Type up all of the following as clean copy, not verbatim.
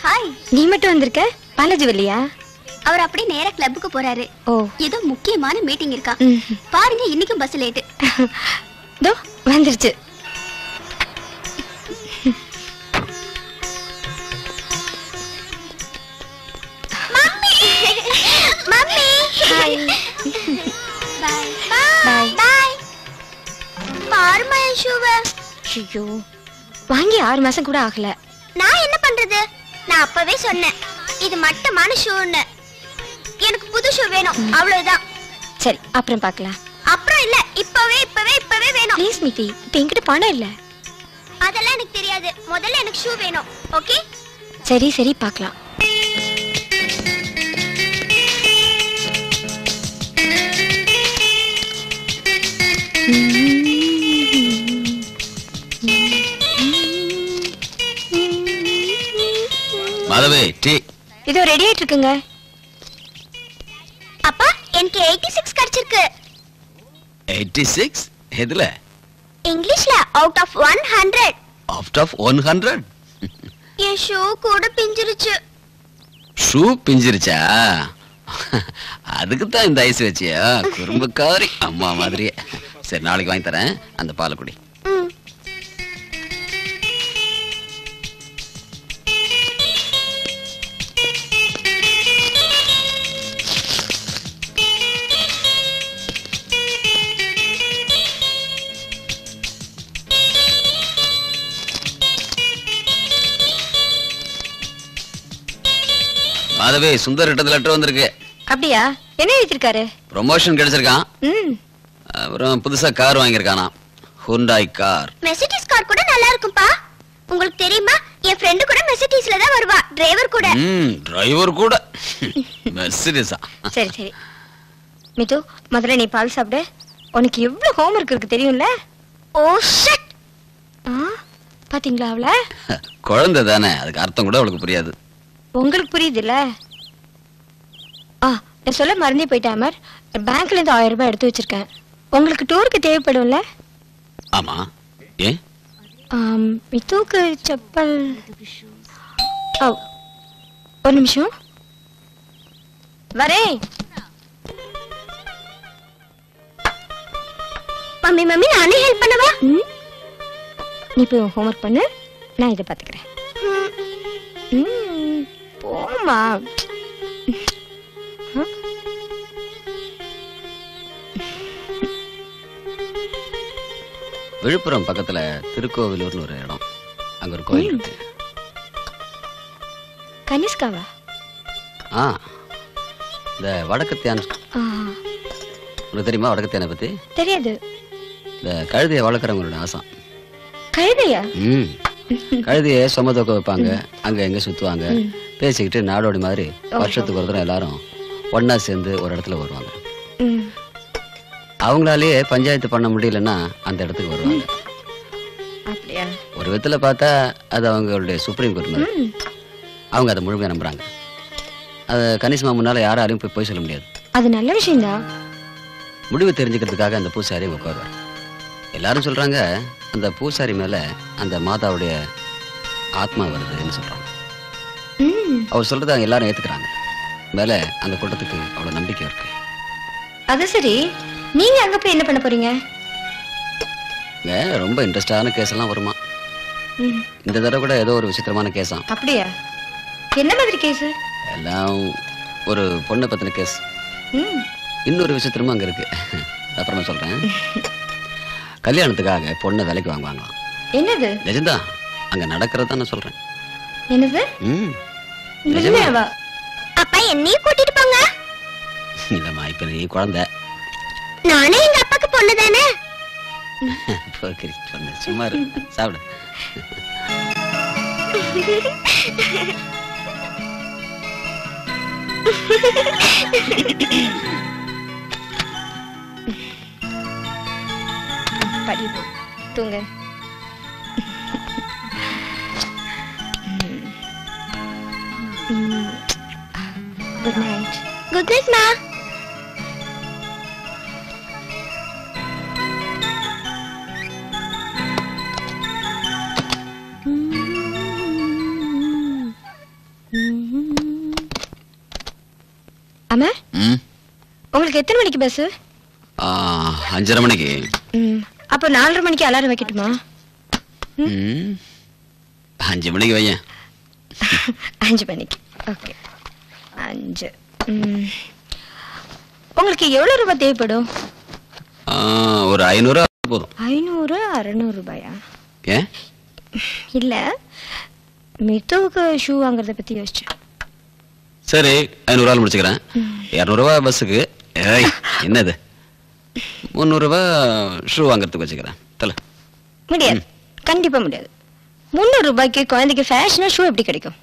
Hi. நீ மட்டும் வந்திருக்க? பாலாஜி வரலையா? அவர் அப்படியே நேரா கிளப்புக்கு போறாரு. ஓ, ஏதோ முக்கியமான மீட்டிங் இருக்கா. பாருங்க, இன்னைக்கும் பஸ் லேட். தோ வந்துருச்சு. Mummy mummy hi. Bye bye bye. பாருமா என் ஷூவை. ஐயோ, வாங்கி 6 மாசம் கூட ஆகல. நான் என்ன பண்றது? நான் அப்பவே சொன்னேன் இது மட்டமான ஷூன்னு. எனக்கு புது ஷூ வேணும், அவ்வளவுதான். சரி, அப்புறம் பார்க்கலாம். அப்புறம் இல்ல, இப்பவே வேணும். ப்ளீஸ் மிட்டி, இப்ப என்கிட்ட பணம் இல்ல. அதெல்லாம் எனக்கு தெரியாது. முதல்ல எனக்கு ஷூ வேணும். ஓகே? சரி சரி, பார்க்கலாம். மாதவி, டீ. இதோ ரெடி ஆயிட்டு இருக்குங்க. அப்பா, எனக்கு 86 கிடைச்சிருக்கு. 86? எதுல? இங்கிலீஷ்ல அவுட் ஆஃப் 100. Out of 100? என் ஷூ கூட பிஞ்சிருச்சு. ஷூ பிஞ்சிருச்சா? அதுக்கு தான் இந்த ஐஸ் வச்சியா? குறும்புக்காரி அம்மா மாதிரியே. சரி, நாளைக்கு வாங்கி தரேன். அந்த பாலை குடி. மாதவி, சுந்தர் கிட்ட லெட்டர் வந்திருக்கு. அப்படியா? என்ன எழுதிருக்காரு? ப்ரொமோஷன் கிடைச்சிருக்கான். அப்புறம் புதுசா கார் வாங்கியிருக்கானா, ஹுண்டாய் கார். மெர்சிடிஸ் கார் கூட நல்லா இருக்கும்பா. உங்களுக்கு தெரியுமா, என் ஃப்ரெண்ட் கூட மெர்சிடிஸ்ல தான் வருவா, டிரைவர் கூட. டிரைவர் கூட மெர்சிடிஸா? சரி சரி மிது, முதல்ல நீ பால் சாப்பிடு. உனக்கு எவ்வளவு ஹோம்வொர்க் இருக்கு தெரியும்ல? Oh shut. பாத்தீங்களா அவள? குழந்தை தானே, அதுக்கு அர்த்தம் கூட அவளுக்கு புரியாது. உங்களுக்கு புரியுதுல்ல? நான் சொல்ல மறந்தே போயிட்டேன் அமர். பேங்க்ல இருந்து 1000 ரூபாய் எடுத்து வச்சிருக்கேன். உங்களுக்கு டூருக்கு தேவைப்படும்ல? ஆமா, ஏன்? மிதுக்கு செப்பல். ஒரு நிமிஷம் வரேன். மம்மி மம்மி, நானே ஹெல்ப் பண்ணவா? நீ போய் ஹோம்வொர்க் பண்ணு, நான் இதை பாத்துக்கிறேன். போமா. விழுப்புரம் பக்கத்துல திருக்கோவிலூர்னு ஒரு இடம், அங்க ஒரு கோயில் இருக்கு. கனிஷ்காவா? இந்த வடக்கத்தியான் உனக்கு தெரியுமா? வடக்கத்தியானை பத்தி தெரியாது. இந்த கழுதையை வளர்க்குறவங்களோட ஆசம். கழுதையா? கழுதையை சுமதொக்க வைப்பாங்க, அங்க எங்க சுத்துவாங்க, பேசிக்கிட்டு நாடோடி மாதிரி வருஷத்துக்கு ஒரு தடவை எல்லாரும் ஒன்னா சேர்ந்து ஒரு இடத்துல வருவாங்க. அவங்களாலேயே பஞ்சாயத்து பண்ண முடியலன்னா அந்த இடத்துக்கு வருவாங்க. ஒரு விதத்துல பார்த்தா அது அவங்களுடைய சுப்ரீம் கோர்ட் மாதிரி. அவங்க அதை முழுமையா நம்புறாங்க. அது கணிசமா முன்னால யாராலையும் போய் சொல்ல முடியாது. அது நல்ல விஷயம்தான். முடிவு தெரிஞ்சுக்கிறதுக்காக அந்த பூசாரி உட்காருவார். எல்லாரும் சொல்றாங்க அந்த பூசாரி மேல அந்த மாதாவுடைய ஆத்மா வருதுன்னு சொல்றாங்க. அவர் சொல்றத எல்லாரும் ஏத்துக்கிறாங்க. மேல அந்த கூட்டத்துக்கு அவ்வளவு நம்பிக்கை இருக்கு. அது சரி, நீங்க அங்க போய் என்ன பண்ண போறீங்க? ரொம்ப இன்ட்ரெஸ்டான கேஸ் எல்லாம் வருமா. இந்த தடவை கூட ஏதோ ஒரு விசித்திரமான கேஸா. அப்படியா? என்ன மாதிரி கேஸ்? எல்லாம் ஒரு பொண்ணை பத்தின கேஸ். இன்னொரு விசித்திரமும் அங்க இருக்கு, அப்புறமா சொல்றேன். கல்யாணத்துக்காக பொண்ணை விலைக்கு வாங்குவாங்களாம். என்னது? நிஜம்தான், அங்க நடக்கிறதா நான் சொல்றேன். என்னது? நிஜமாவா? அப்பா என்னையும் கூட்டிட்டு போங்க. இல்லம்மா, இப்ப நீ குழந்தை. நானே எங்க அப்பாக்கு பொண்ணு தானே. சும்மா சாப்பிடு. படி தூங்க. Good night. குட் நைட் மா. அமர், ம் உங்களுக்கு எத்தனை மணிக்கு பஸ்? 5:30 மணிக்கு. அப்போ 4:30 மணிக்கு அலாரம் வைக்கட்டுமா? 5 மணிக்கு வையேன். 5 மணிக்கு. ஓகே 5. உங்களுக்கு எவ்வளவு ரூபாய் தேவைப்படும்? ஒரு 500 போதும். 500 600 ரூபாயா? ஏன்? இல்ல, மித்துவுக்கு ஷூ வாங்குறத பத்தி யோசிச்சேன். சரி 500 முடிச்சுக்கிறேன். 200 ரூபாய் பஸ்ஸுக்கு. ஏய் என்னது, 300 ரூபாய் ஷூ வாங்குறதுக்கு வச்சுக்கிறேன். தல முடியாது, கண்டிப்பா முடியாது. 300 ரூபாய்க்கு குழந்தைக்கு ஃபேஷனா ஷூ எப்படி கிடைக்கும்?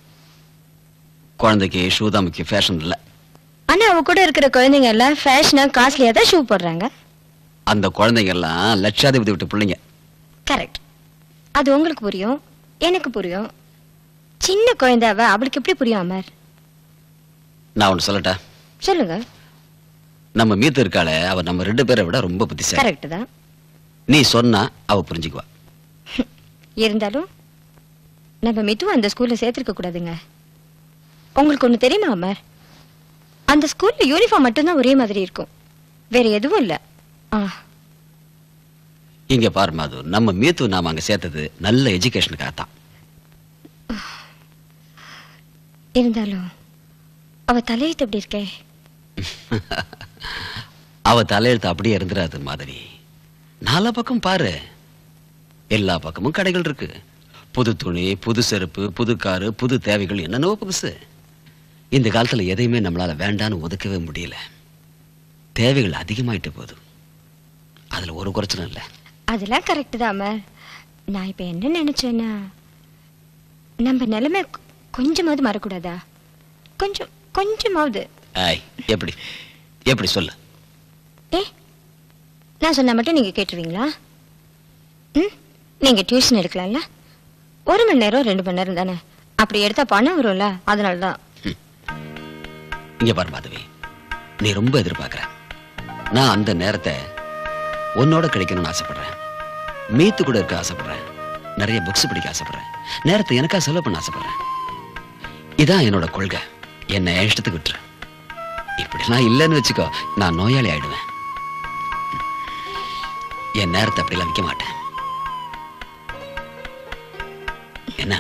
குழந்தைக்கு ஷூ தான் முக்கியம், ஃபேஷன் இல்லை. ஆனா அவ கூட இருக்கிற குழந்தைங்க எல்லாம் ஃபேஷனா காஸ்ட்லியா தான் ஷூ போடுறாங்க. அந்த குழந்தைங்க எல்லாம் லட்சாதிபதி விட்டு பிள்ளைங்க. கரெக்ட். அது உங்களுக்கு புரியும், எனக்கு புரியும். சின்ன குழந்தை அவளுக்கு எப்படி புரியும் அமர்? நான் ஒன்று சொல்லட்டா? சொல்லுங்க. நம்ம மீத்து இருக்காளே, அவ நம்ம 2 பேரை விட ரொம்ப புத்திசாலி. கரெக்ட் தான். நீ சொன்னா அவ புரிஞ்சுக்குவா. இருந்தாலும் நம்ம மித்துவ அந்த ஸ்கூல்ல சேர்த்திருக்க கூடாதுங்க. உங்களுக்கு ஒண்ணு தெரியுமா அமர்? அந்த ஸ்கூல்ல யூனிஃபார்ம் மட்டும்தான் ஒரே மாதிரி இருக்கும், வேற எதுவும் இல்ல. இங்க பாரு மாது, நம்ம மீத்து நாம அங்க சேர்த்தது நல்ல எஜுகேஷனுக்காக தான். இருந்தாலும் அவ தலையெழுத்து எப்படி இருக்கே? அவ தலையெழுத்து அப்படியே இருந்துராது மாதவி. 4 பக்கம் பாரு, எல்லா பக்கமும் கடைகள் இருக்கு. புது துணி, புது செருப்பு, புது காரு, புது தேவைகள், என்னென்னவோ புதுசு. இந்த காலத்துல எதையுமே நம்மளால வேண்டான்னு ஒதுக்கவே முடியல. தேவைகள் அதிகமாயிட்டு போகுது, அதுல ஒரு குறைச்சலும் இல்லை. அதெல்லாம் கரெக்ட் தான் அமர். நான் இப்ப என்ன நினைச்சேன்னா, நம்ம நிலைமை கொஞ்சமாவது மாறக்கூடாதா? கொஞ்சமாவது. எப்படி எப்படி சொல்லு. நான் சொன்னா மட்டும் நீங்க கேட்டுருவீங்களா? நீங்க டியூஷன் எடுக்கலாம்ல? 1 மணி நேரம் 2 மணி நேரம் தானே, அப்படி எடுத்தா பணம் வரும்ல, அதனாலதான். இங்க பாரு மாதவி, நீ ரொம்ப எதிர்பார்க்கிற. நான் அந்த நேரத்தை உன்னோட கிடைக்கணும்னு ஆசைப்படுறேன். மீத்து கூட இருக்க ஆசைப்படுறேன். நிறைய புக்ஸ் படிக்க ஆசைப்படுறேன். நேரத்தை எனக்கா செலவு பண்ண ஆசைப்படுறேன். இதான் என்னோட கொள்கை. என்ன இஷ்டத்துக்கு விட்டுரு. இப்படிலாம் இல்லைன்னு வச்சுக்கோ, நான் நோயாளி ஆயிடுவேன். என் நேரத்தை அப்படிலாம் விற்க மாட்டேன். என்ன?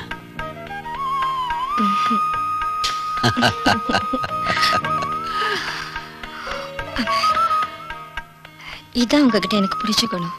இதான் உங்ககிட்ட எனக்கு பிடிச்சுக்கணும்.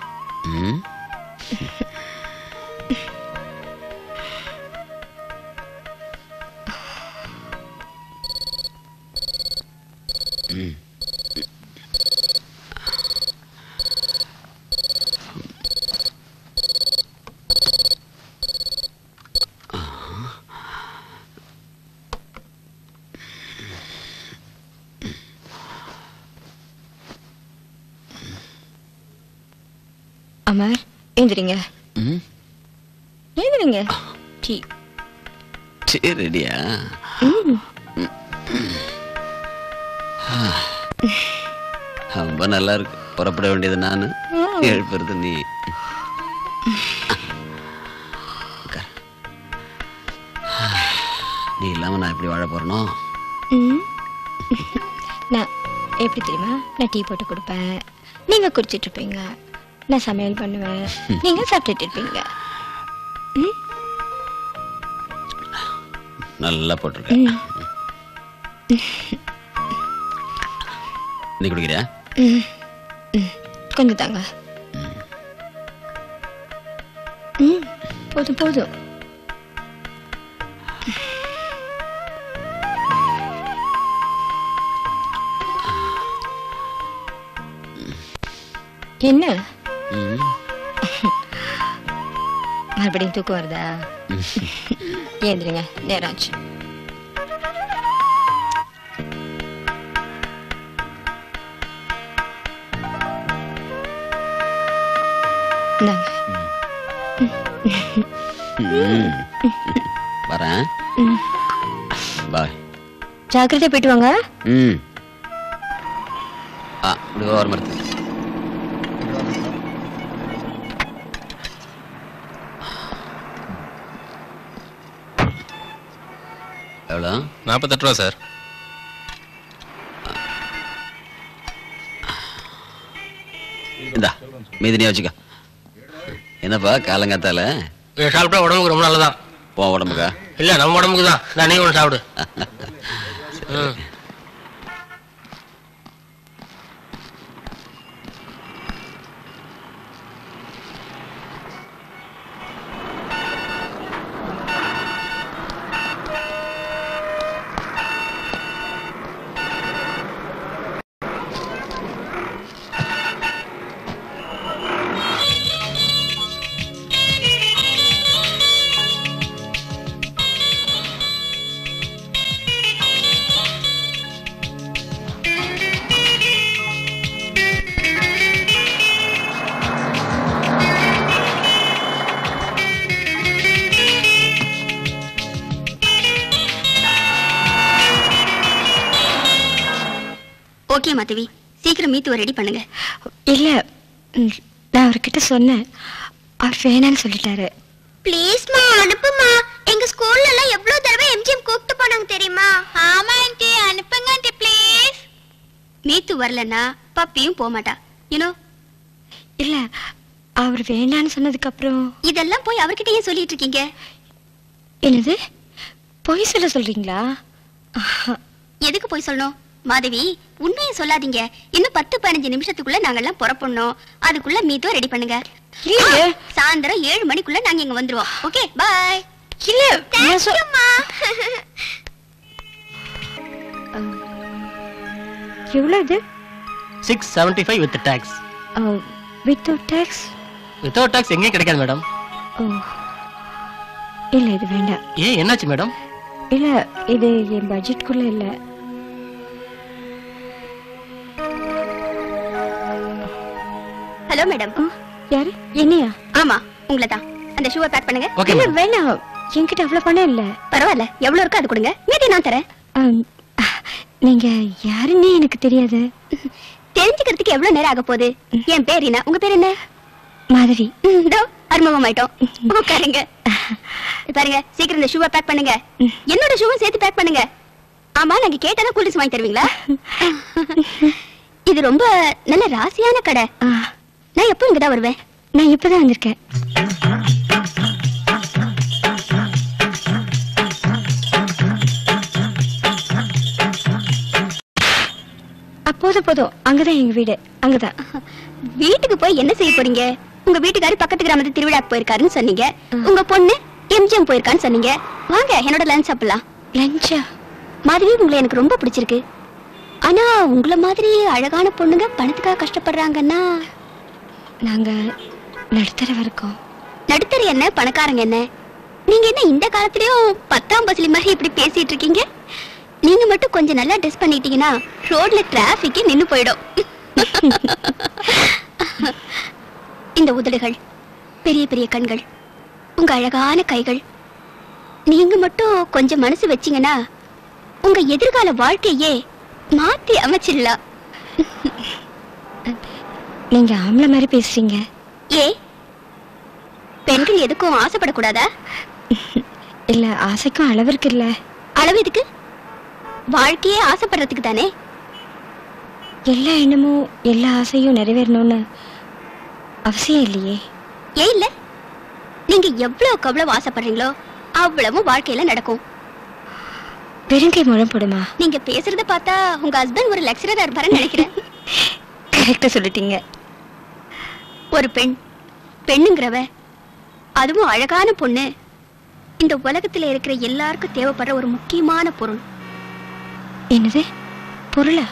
அமர், எழுந்திரிங்க. எழுந்திரிங்க. டீ ரெடியா? ரொம்ப நல்லா இருக்கு. புறப்பட வேண்டியது நானு, எழுப்புறது நீ. நீ இல்லாம நான் எப்படி வாழ போறனோ? நான் எப்படி தெரியுமா? நான் டீ போட்டு கொடுப்பேன், நீங்க குடிச்சிட்டு இருப்பீங்க. நான் சமையல் பண்ணுவேன், நீங்க சாப்பிட்டுட்டு இருப்பீங்க. நல்லா போட்டிருக்கேன். நீ குடிக்கிறியா? கொஞ்சம் தாங்க. போதும் போதும். என்ன மறுபடியும் தூக்கம் வருதா? ஏந்திரிங்க, நேரம் ஆச்சு. வரேன். பாய். ஜாக்கிரதை போயிட்டு வாங்க. வர மறுத்து. எவ்வளோ? 48 ரூபா சார். இந்தா மீதினியா வச்சுக்க. என்னப்பா காலங்காத்தால சாப்பிட்டா உடம்புக்கு ரொம்ப நல்லதான். போ உடம்புக்கா? இல்ல நம்ம உடம்புக்கு தான். நான் நீ ஒன்று சாப்பிடு. ஓகே மாதவி, சீக்கிரம் மீத்துவ ரெடி பண்ணுங்க. இல்ல நான் அவர்கிட்ட சொன்னேன், அவர் வேணான்னு சொல்லிட்டாரு. ப்ளீஸ்மா அனுப்புமா. எங்க ஸ்கூல்ல எல்லாம் எவ்வளவு தடவை எம்ஜிஎம் கூப்பிட்டு போனாங்க தெரியுமா? ஆமா ஆண்டி, அனுப்புங்க ஆண்டி ப்ளீஸ். மீத்து வரலன்னா பப்பியும் போக மாட்டா. யூனோ. இல்ல அவர் வேண்டான்னு சொன்னதுக்கு அப்புறம் இதெல்லாம் போய் அவர்கிட்ட ஏன் சொல்லிட்டு இருக்கீங்க? என்னது பொய் சொல்ல சொல்றீங்களா? எதுக்கு போய் சொல்லணும்? மாதவி, உண்மையை சொல்லாதீங்க. இன்னும் 10-15 நிமிஷத்துக்குள்ள நாங்கெல்லாம் புறப்படணும். அதுக்குள்ள மீத்துவ ரெடி பண்ணுங்க. சாயந்தரம் 7 மணிக்குள்ள நாங்க இங்க வந்துருவோம். Okay bye. இல்ல எவ்வளவு? 675 with tax. Without tax? Without tax எங்கேயும் கிடைக்காது மேடம். இல்ல இது வேண்டாம். ஏன் என்னாச்சு மேடம்? இல்ல இது என் பட்ஜெட்குள்ள இல்ல. Hello madam. யாரு? என்னையா? ஆமா உங்களை தான். அந்த ஷூவை பேக் பண்ணுங்க. இல்ல வேணாம், என்கிட்ட அவ்வளவு பணம் இல்ல. பரவாயில்ல, எவ்வளவு இருக்கோ அது கொடுங்க, மீதி நான் தரேன். நீங்க யாருன்னே எனக்கு தெரியாது. தெரிஞ்சுக்கிறதுக்கு எவ்வளவு நேரம் ஆக போகுது? என் பேர் என்ன, உங்க பேர் என்ன? மாதவி. அறிமுகம் ஆயிட்டோம். உட்காருங்க. பாருங்க, சீக்கிரம் இந்த ஷூவை பேக் பண்ணுங்க. என்னோட ஷூவும் சேர்த்து பேக் பண்ணுங்க. ஆமா, நாங்க கேட்டா கூல்ட்ரிங்க்ஸ் வாங்கி தருவீங்களா? இது ரொம்ப நல்ல ராசியான கடை. நான் எப்போ இங்கதான் வருவேன்? நான் இப்பதான் வந்திருக்கேன். போதும், அங்கதான் எங்க வீடு. அங்கதான். வீட்டுக்கு போய் என்ன செய்ய போறீங்க? உங்க வீட்டுக்காரர் பக்கத்து கிராமத்து திருவிழாக்கு போயிருக்காருன்னு சொன்னீங்க. உங்க பொண்ணு எம்ஜிஎம் போயிருக்கான்னு சொன்னீங்க. வாங்க என்னோட லஞ்ச் சாப்பிடலாம். லஞ்சா? மாதவி, உங்களை எனக்கு ரொம்ப பிடிச்சிருக்கு. ஆனா உங்களை மாதிரி அழகான பொண்ணுங்க பணத்துக்காக கஷ்டப்படுறாங்கன்னா நாங்க நடுத்தர இருக்கோம். நடுத்தர என்ன, பணக்காரங்க என்ன? நீங்க என்ன இந்த காலத்திலயும் 10ஆம் பஸ்லி மாதிரி இப்படி பேசிட்டு இருக்கீங்க? நீங்க மட்டும் கொஞ்சம் நல்லா ட்ரெஸ் பண்ணிட்டீங்கன்னா ரோட்ல டிராபிக் நின்னு போயிடும். இந்த உதடுகள், பெரிய பெரிய கண்கள், உங்க அழகான கைகள், நீங்க மட்டும் கொஞ்சம் மனசு வச்சீங்கன்னா உங்க எதிர்கால வாழ்க்கையே மாத்தி அமைச்சிடலாம். நீங்க ஆம்பளை மாதிரி பேசுறீங்க. ஏ, பெண்கள் எதுக்கும் ஆசைப்படக்கூடாதா? இல்ல, ஆசைக்கும் அளவு இருக்குல்ல. அளவு எதுக்கு? வாழ்க்கையே ஆசைப்படுறதுக்கு தானே. எல்லா எண்ணமும் எல்லா ஆசையும் நிறைவேறணும்னு அவசியம் இல்லையே. ஏன் இல்ல? நீங்க எவ்வளவுக்கு எவ்வளவு ஆசைப்படுறீங்களோ அவ்வளவும் வாழ்க்கையில நடக்கும். பெருங்கை முழம் போடுமா? நீங்க பேசுறத பார்த்தா உங்க ஹஸ்பண்ட் ஒரு லெக்சரரா இருப்பாருன்னு நினைக்கிறேன். கரெக்டா சொல்லிட்டீங்க. ஒரு பெண்ணுங்கிறவ, அதுவும் அழகான பொண்ணு, இந்த உலகத்துல இருக்கிற எல்லாருக்கும் தேவைப்படுற ஒரு முக்கியமான பொருள். என்னது பொருளா?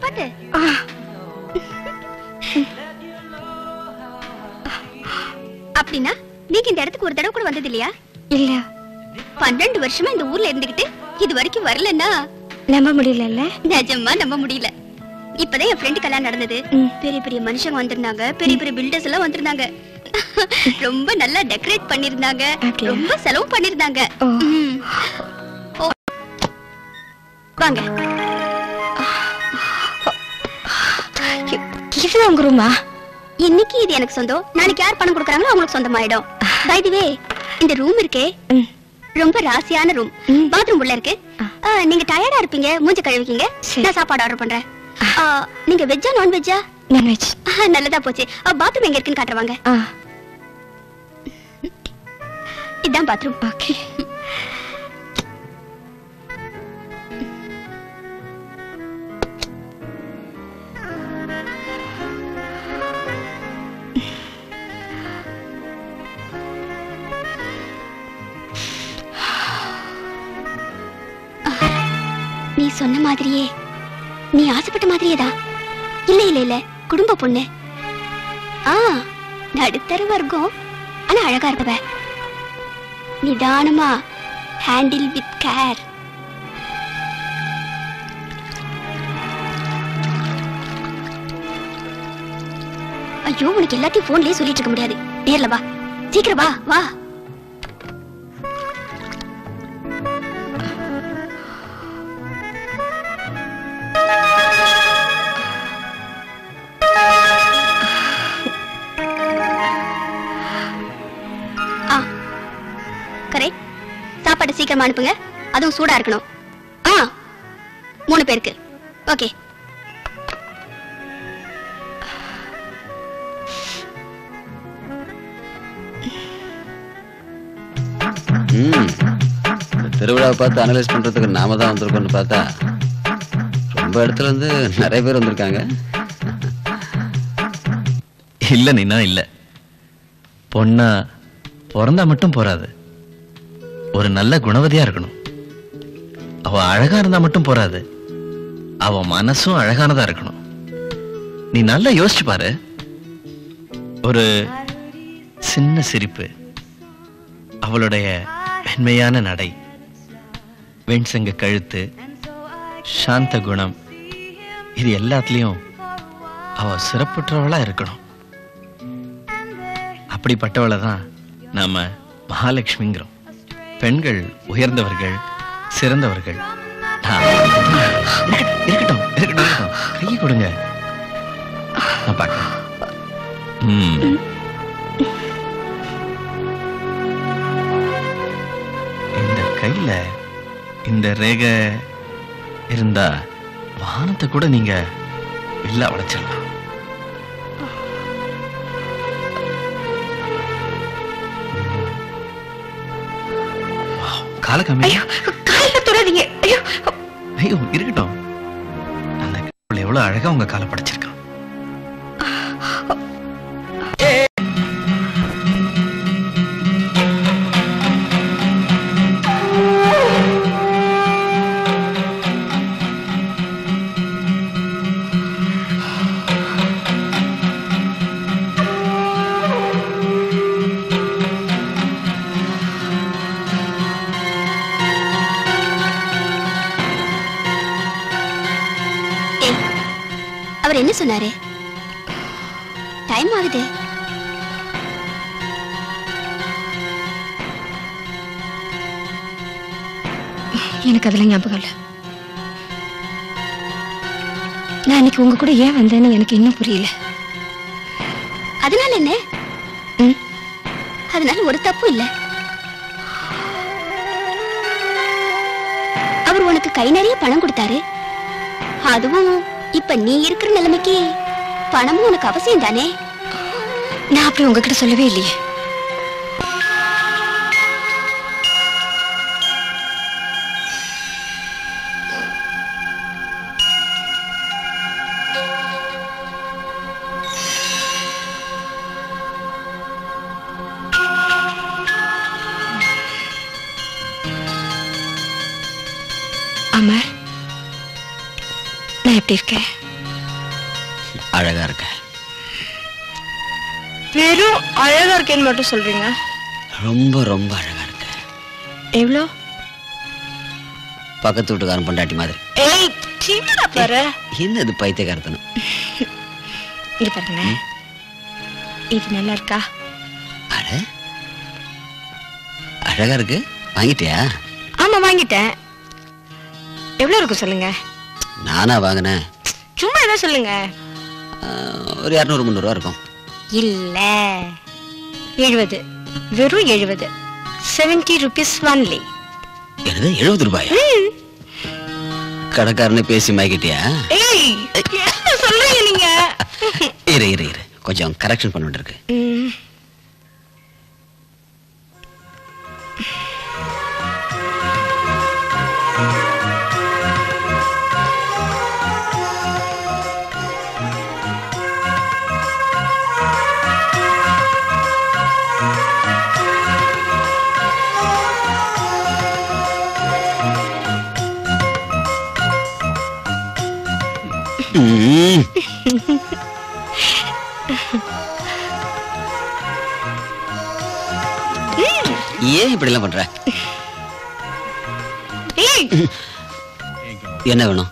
பாத்து அப்படின்னா நீங்க இந்த இடத்துக்கு ஒரு தடவை கூட வந்தது இல்லையா? இல்ல. 12 வருஷமா இந்த ஊர்ல இருந்துகிட்டு இது வரைக்கும் வரலன்னா நம்ப முடியல. நிஜமா நம்ப முடியல. இப்பதான் என் ஃப்ரெண்ட் கல்யாணம் நடந்தது. பெரிய பெரிய மனுஷங்க வந்திருந்தாங்க, பெரிய பெரிய பில்டர்ஸ் எல்லாம் வந்திருந்தாங்க. ரொம்ப நல்லா டெக்கரேட் பண்ணிருந்தாங்க, ரொம்ப செலவு பண்ணிருந்தாங்க. வாங்க. இது உங்க ரூமா? இன்னைக்கு இது எனக்கு சொந்தம், நாளைக்கு யார் பணம் கொடுக்கறாங்களோ அவங்களுக்கு சொந்தமாயிடும். பை தி வே, இந்த ரூம் இருக்கே ரொம்ப ராசியான ரூம். பாத்ரூம் உள்ள இருக்கு. நீங்க டயர்டா இருப்பீங்க, மூஞ்சி கழுவிக்கீங்க. நான் சாப்பாடு ஆர்டர் பண்றேன். நீங்க வெஜ்ஜா நான் வெஜ்ஜா? Non veg. நல்லதா போச்சு. பாத்ரூம் எங்க இருக்குன்னு காட்டுவாங்க. இதான் பாத்ரூம். ஓகே. நீ சொன்ன மாதிரியே, நீ ஆசைப்பட்ட மாதிரியே தான். இல்ல இல்ல இல்ல, குடும்ப பொண்ணு. நடுத்தர வர்க்கம், ஆனா அழகா இருக்கவ. நிதானமா ஹேண்டில் வித் கேர். ஐயோ, உனக்கு எல்லாத்தையும் போன்லயே சொல்லிட்டு இருக்க முடியாது. நேர்ல வா, சீக்கிரம் வா வா. சாப்பாடு சீக்கிரமா அனுப்புங்க, அதுவும் சூடா இருக்கணும். 3 பேருக்கு. ஓகே. திருவிழாவை பார்த்து அனலைஸ் பண்றதுக்கு நாம தான் வந்திருக்கோம்னு பார்த்தா ரொம்ப இடத்துல இருந்து நிறைய பேர் வந்திருக்காங்க. இல்ல நீனா இல்ல, பொண்ணா பிறந்தா மட்டும் போறாது, ஒரு நல்ல குணவதியா இருக்கணும். அவ அழகா இருந்தா மட்டும் போறாது, அவ மனசும் அழகானதா இருக்கணும். நீ நல்லா யோசிச்சு பாரு. ஒரு சின்ன சிரிப்பு, அவளுடைய மென்மையான நடை, வெண்சங்க கழுத்து, சாந்த குணம், இது எல்லாத்துலயும் அவ சிறப்புற்றவளா இருக்கணும். அப்படிப்பட்டவளை தான் நாம மகாலட்சுமிங்கிறோம். பெண்கள் உயர்ந்தவர்கள், சிறந்தவர்கள். இருக்கட்டும் இருக்கட்டும், கையை கொடுங்க, நான் பார்க்கிறேன். இந்த கையில இந்த ரேகை இருந்தா வானத்தை கூட நீங்க வில்லா உடைச்சிடலாம். கால கம்மி. கால தொடாதீங்க. ஐயோ இருக்கட்டும், அந்த எவ்வளவு அழகா உங்க காலை படைச்சிருக்கான். அவர் என்ன சொன்னாரு? டைம் ஆகுது. எனக்கு அதெல்லாம் ஞாபகம் இல்ல. நான் இன்னைக்கு உங்க கூட ஏன் வந்தேன்னு எனக்கு இன்னும் புரியல. அதனால என்ன? அதனால ஒரு தப்பு இல்ல. அவர் உனக்கு கை நிறைய பணம் கொடுத்தாரு. அதுவும் இப்ப நீ இருக்கிற நிலைமைக்கு பணமும் உனக்கு அவசியம் தானே? நான் அப்படி உங்ககிட்ட சொல்லவே இல்லையே. அமர், நான் எப்படி இருக்கேன்? அழகா இருக்க. வெறும் அழகா இருக்கேன்னு மட்டும் சொல்றீங்க? ரொம்ப ரொம்ப அழகா இருக்க. எவ்வளோ? பக்கத்து வீட்டுக்காரன் பொண்டாட்டி மாதிரி. ஏய் சின்னடா பாரு. என்னது பைத்தியக்காரத்தனம்? இது பாருங்க, இது நல்லா இருக்கா? அட அழகா இருக்கு. வாங்கிட்டியா? ஆமா வாங்கிட்டேன். எவ்வளவு இருக்கு சொல்லுங்க. நானா வாங்கினேன்? சும்மா ஏதோ சொல்லுங்க. ஒரு 200-300 ரூபா இருக்கும். இல்ல 70, வெறும் 70, 70 rupees only. என்னது 70 ரூபாயா? கடைக்காரனை பேசி மாய்கிட்டியா? என்ன சொல்றீங்க நீங்க? இரு கொஞ்சம் கரெக்ஷன் பண்ண வேண்டியிருக்கு. ஏன் இப்படி எல்லாம் பண்ற? என்ன வேணும்?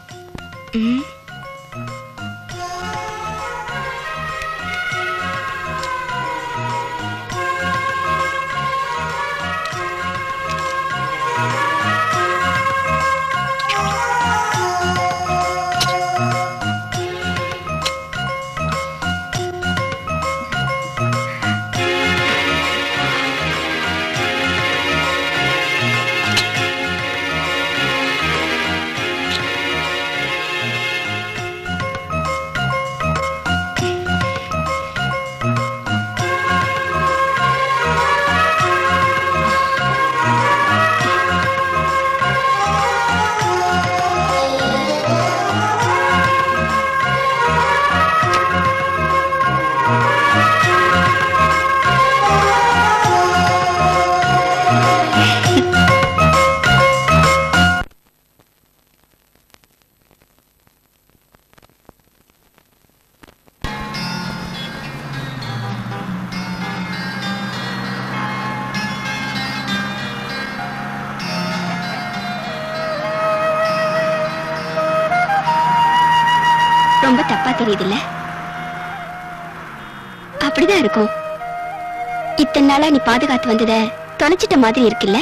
ரொம்ப தப்பா தெரியுதுல்ல? அப்படிதான் இருக்கும். இத்தனை நாளா நீ பாதுகாத்து வந்தத தொலைச்சிட்ட மாதிரி இருக்குல்ல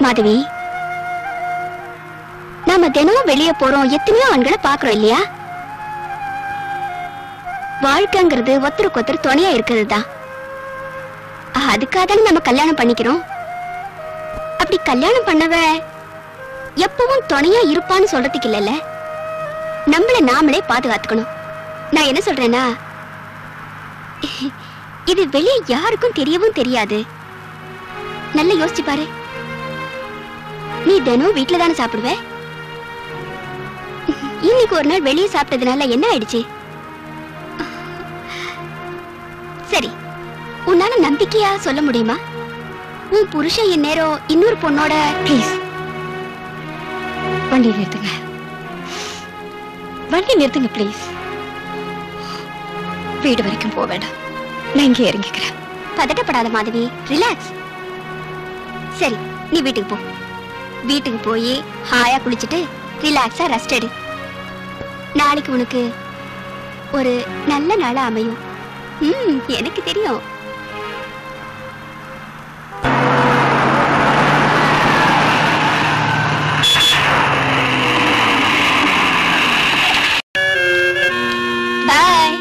மாதவி? நாம தினமும் வெளியே போறோம், எத்தனையோ ஆண்களை பாக்குறோம் இல்லையா? வாழ்க்கைங்கிறது ஒருத்தருக்கு ஒருத்தர் துணையா இருக்கிறது தான். அதுக்காக தானே நம்ம கல்யாணம் பண்ணிக்கிறோம். அப்படி கல்யாணம் பண்ணவ எப்பவும் துணையா இருப்பான்னு சொல்றதுக்கு இல்லல்ல, நம்மள நாமளே பாதுகாத்துக்கணும். நான் என்ன சொல்றேன்னா, இது வெளியே யாருக்கும் தெரியவும் தெரியாது. நல்லா யோசிச்சு பாரு. நீ தினம் வீட்டுல தானே சாப்பிடுவ. இன்னைக்கு ஒரு நாள் வெளியே சாப்பிட்டதுனால என்ன ஆயிடுச்சு? சரி, உன்னால நம்பிக்கையா சொல்ல முடியுமா உன் புருஷன் இந்நேரம் இன்னொரு பொண்ணோட? ப்ளீஸ் வண்டி நிறுத்துங்க, வண்டி நிறுத்துங்க ப்ளீஸ். வீடு வரைக்கும் போக வேண்டாம், நான் இங்கே இறங்கிக்கிறேன். பதட்டப்படாத மாதவி, ரிலாக்ஸ். சரி, நீ வீட்டுக்கு போ. வீட்டுக்கு போய் ஹாயா குளிச்சுட்டு ரிலாக்ஸா ரெஸ்ட் எடு. நாளைக்கு உனக்கு ஒரு நல்ல நாளா அமையும். எனக்கு தெரியும். பாய்.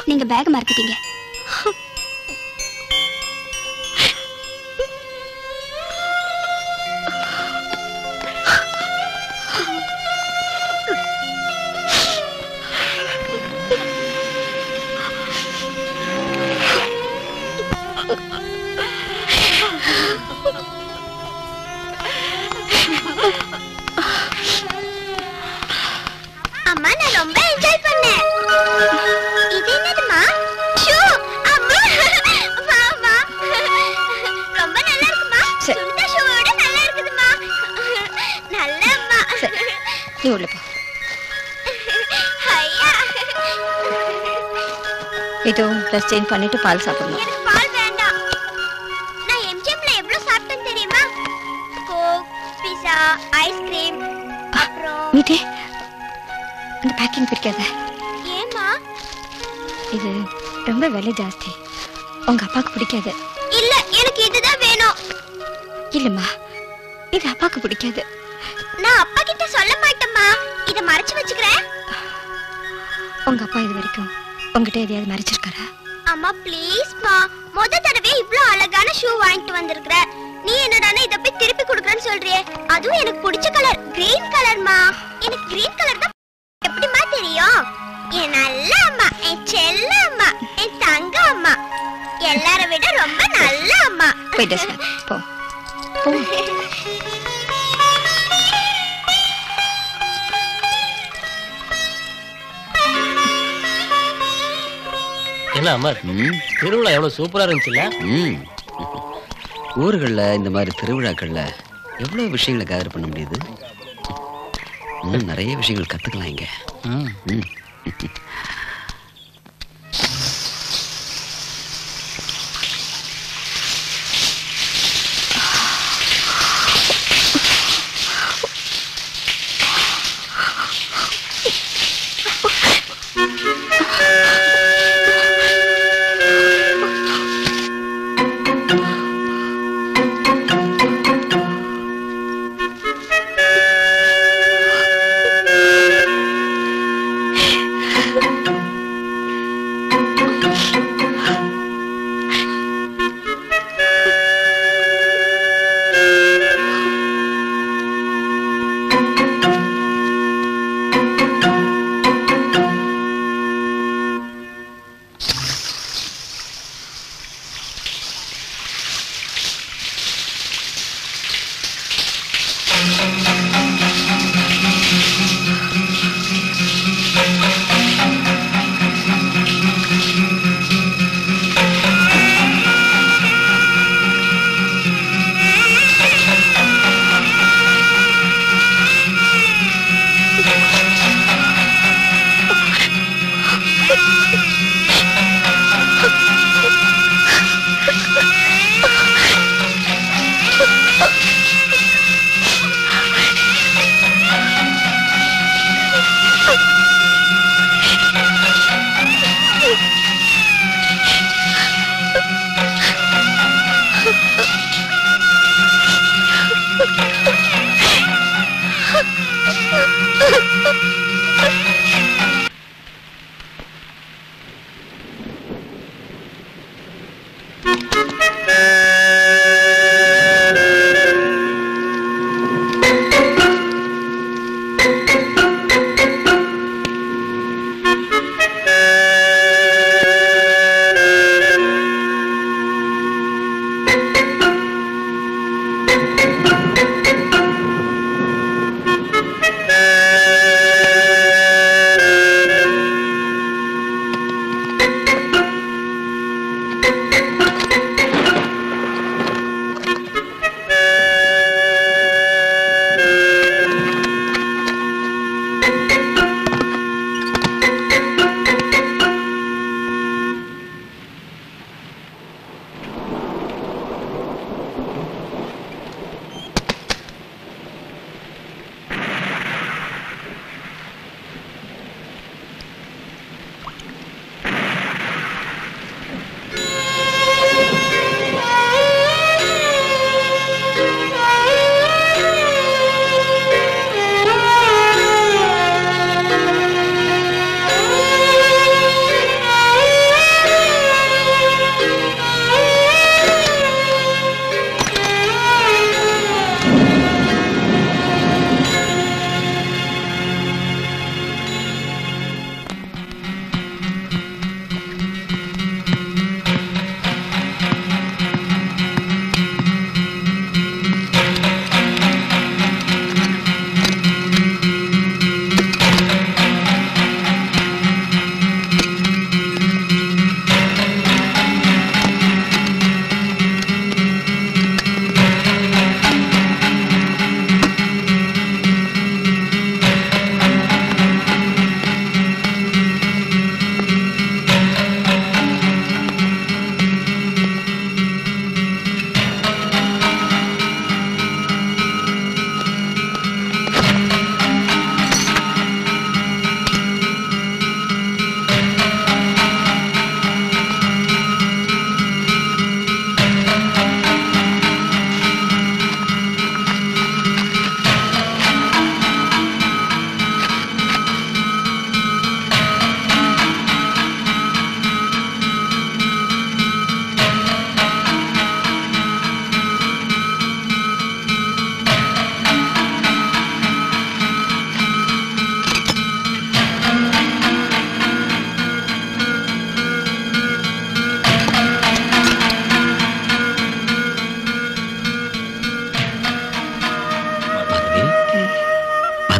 நீங்க பேக் மறந்துட்டீங்க. அம்மா, நான் ரொம்ப என்ஜாய் பண்ணேன். நீ உள்ள போ. ஐயா இதோ ட்ரெஸ் சேஞ்ச் பண்ணிட்டு பால் சாப்பிடணும். எனக்கு பால் வேண்டாம். நான் எம்ஜிஎம்ல எவ்வளவு சாப்பிட்டேன் தெரியுமா? கோக், பீஸா, ஐஸ்கிரீம், அப்புறம் மீதே அந்த பேக்கிங் பிடிக்காத. ஏமா? இது ரொம்ப விலை ஜாஸ்தி. உங்க அப்பாவுக்கு பிடிக்காது. இல்ல எனக்கு இதுதான் வேணும். இல்லம்மா, இது அப்பாவுக்கு பிடிக்காது. நான் அப்பா கிட்ட சொல்ல மாட்டேம்மா. இத மறைச்சு வச்சுக்கிறேன். உங்க அப்பா இது வரைக்கும் உங்ககிட்ட எதையாவது மறைச்சிருக்காரா? அம்மா ப்ளீஸ்மா, முத தடவை இவ்ளோ அழகான ஷூ வாங்கிட்டு வந்திருக்கற. நீ என்னடானா இத போய் திருப்பி கொடுக்கறன்னு சொல்றியே. அதுவும் எனக்கு பிடிச்ச கலர் கிரீன் கலர்மா. எனக்கு கிரீன் கலர் தான் எப்படிமா தெரியும்? என் நல்ல அம்மா, என் செல்ல அம்மா, என் தங்க அம்மா, எல்லார விட ரொம்ப நல்ல அம்மா. போயிட்டு போ போ. என்ன அமர், திருவிழா எவ்வளவு சூப்பரா இருந்துச்சுல்ல? ஊர்கள்ல இந்த மாதிரி திருவிழாக்கள்ல எவ்வளவு விஷயங்களை கேதர் பண்ண முடியுது. இன்னும் நிறைய விஷயங்கள் கத்துக்கலாம் இங்க.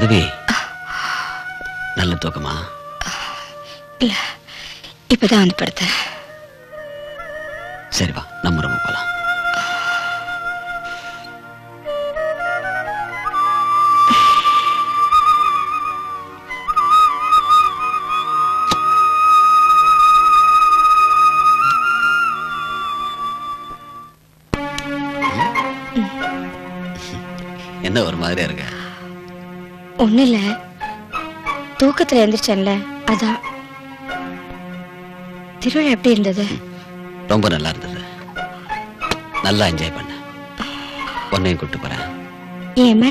மாதவி, நல்ல தூக்கமா? இல்ல, இப்பதான் வந்து படுத்தேன். சரி வா, நம்ம ரூம் போலாம். என்ன ஒரு மாதிரியா இருக்க? ஒண்ணு இல்ல, தூக்கத்துல எழுந்திரிச்சேன்ல, அதான். திருவிழா எப்படி இருந்தது? ரொம்ப நல்லா இருந்தது. நல்லா என்ஜாய் பண்ண. உன்னையும் கூட்டு போறேன். ஏன்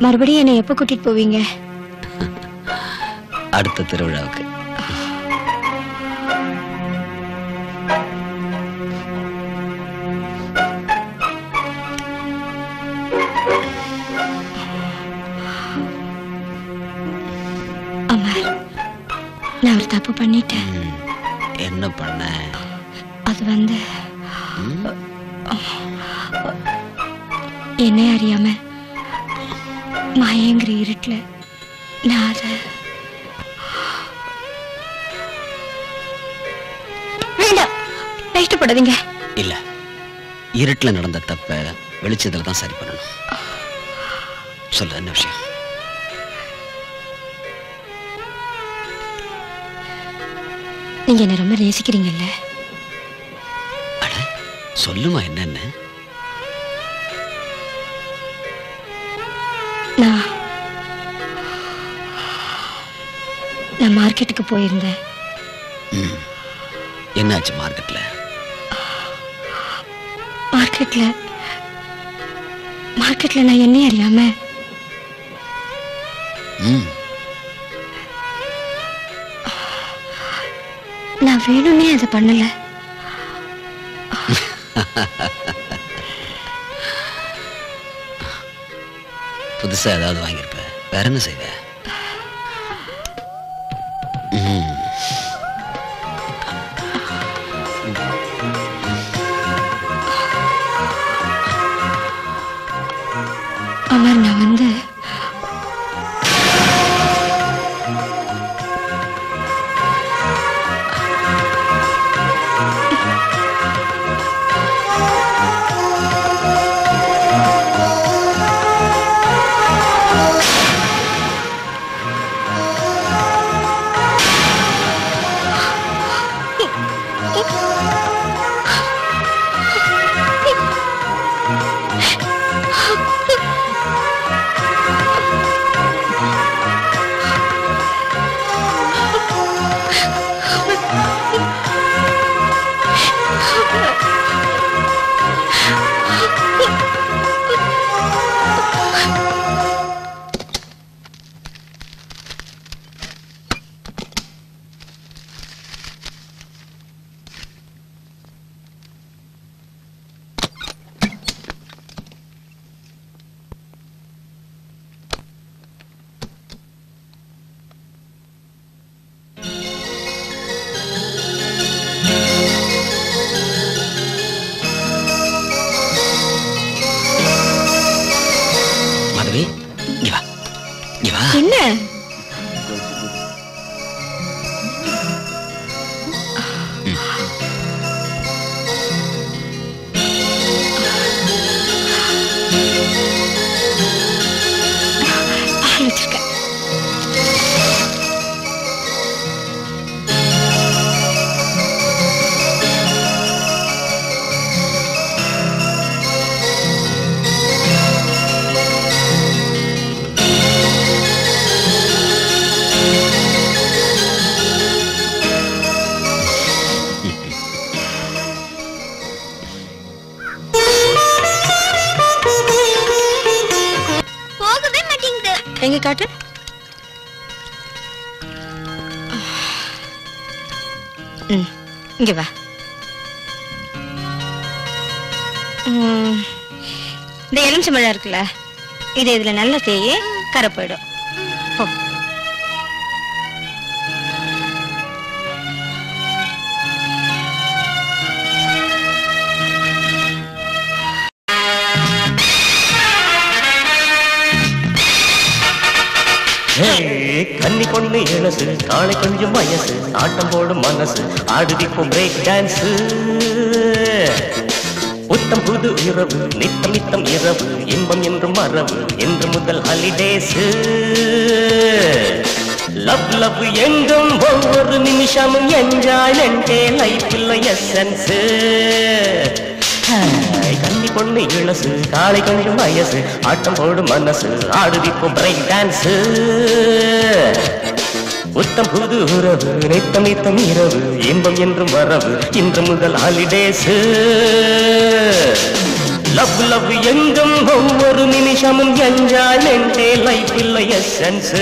மறுபடியும் என்னை எப்ப கூட்டிட்டு போவீங்க? அடுத்த திருவிழாவுக்கு. நான் ஒரு தப்பு பண்ணிட்டேன். என்ன பண்ண? அது வந்து என்னை அறியாம மாயங்கிற இருட்டுல நான் அத வேண்டாம், கஷ்டப்படாதீங்க. இல்ல, இருட்டுல நடந்த தப்ப வெளிச்சத்துல தான் சரி பண்ணணும். சொல்ல என்ன விஷயம்? நீங்க என்ன ரொம்ப நேசிக்கிறீங்கல்ல? அட சொல்லுமா, என்னன்னு? நான் மார்க்கெட்டுக்கு போயிருந்தேன். என்னாச்சு மார்க்கெட்ல? மார்க்கெட்ல நான் என்ன அறியாம நான் வேணும்னே அதை பண்ணல. புதுசா ஏதாவது வாங்கியிருப்ப, வேற என்ன செய்வ? அமர், நான் வந்து என்ன எங்க காட்டு? இங்க வா. இந்த எலுமிச்சம்பழம் இருக்குல்ல, இது இதுல நல்லா தேயே கரை போயிடும். கன்னி பொண்ணு இளசு காலை கொஞ்சம் வயசு ஆட்டம் போடும் மனசு ஆடுவிப்போம் பிரேக் டான்ஸ் புத்தம் புது இரவு நித்தம் நித்தம் இரவு இன்பம் என்றும் மரபு என்று முதல் ஹாலிடேஸ் லவ் லவ் எங்கும் ஒவ்வொரு நிமிஷமும் என்ஜாய்மெண்டே லைஃப் இல்லை எசன்ஸ் கன்னி பொண்ணு இளசு காலை கொஞ்சம் வயசு ஆட்டம் போடும் மனசு ஆடுவிப்போம் பிரேக் டான்ஸ் புத்தம் புது உறவு நித்தம் நித்தம் இரவு இன்பம் என்றும் வரவு இன்று முதல் ஹாலிடேஸ் லவ் லவ் எங்கும் ஒவ்வொரு நிமிஷமும் என்ஜாய்மெண்டே லைஃப் இல்லை எசன்ஸ்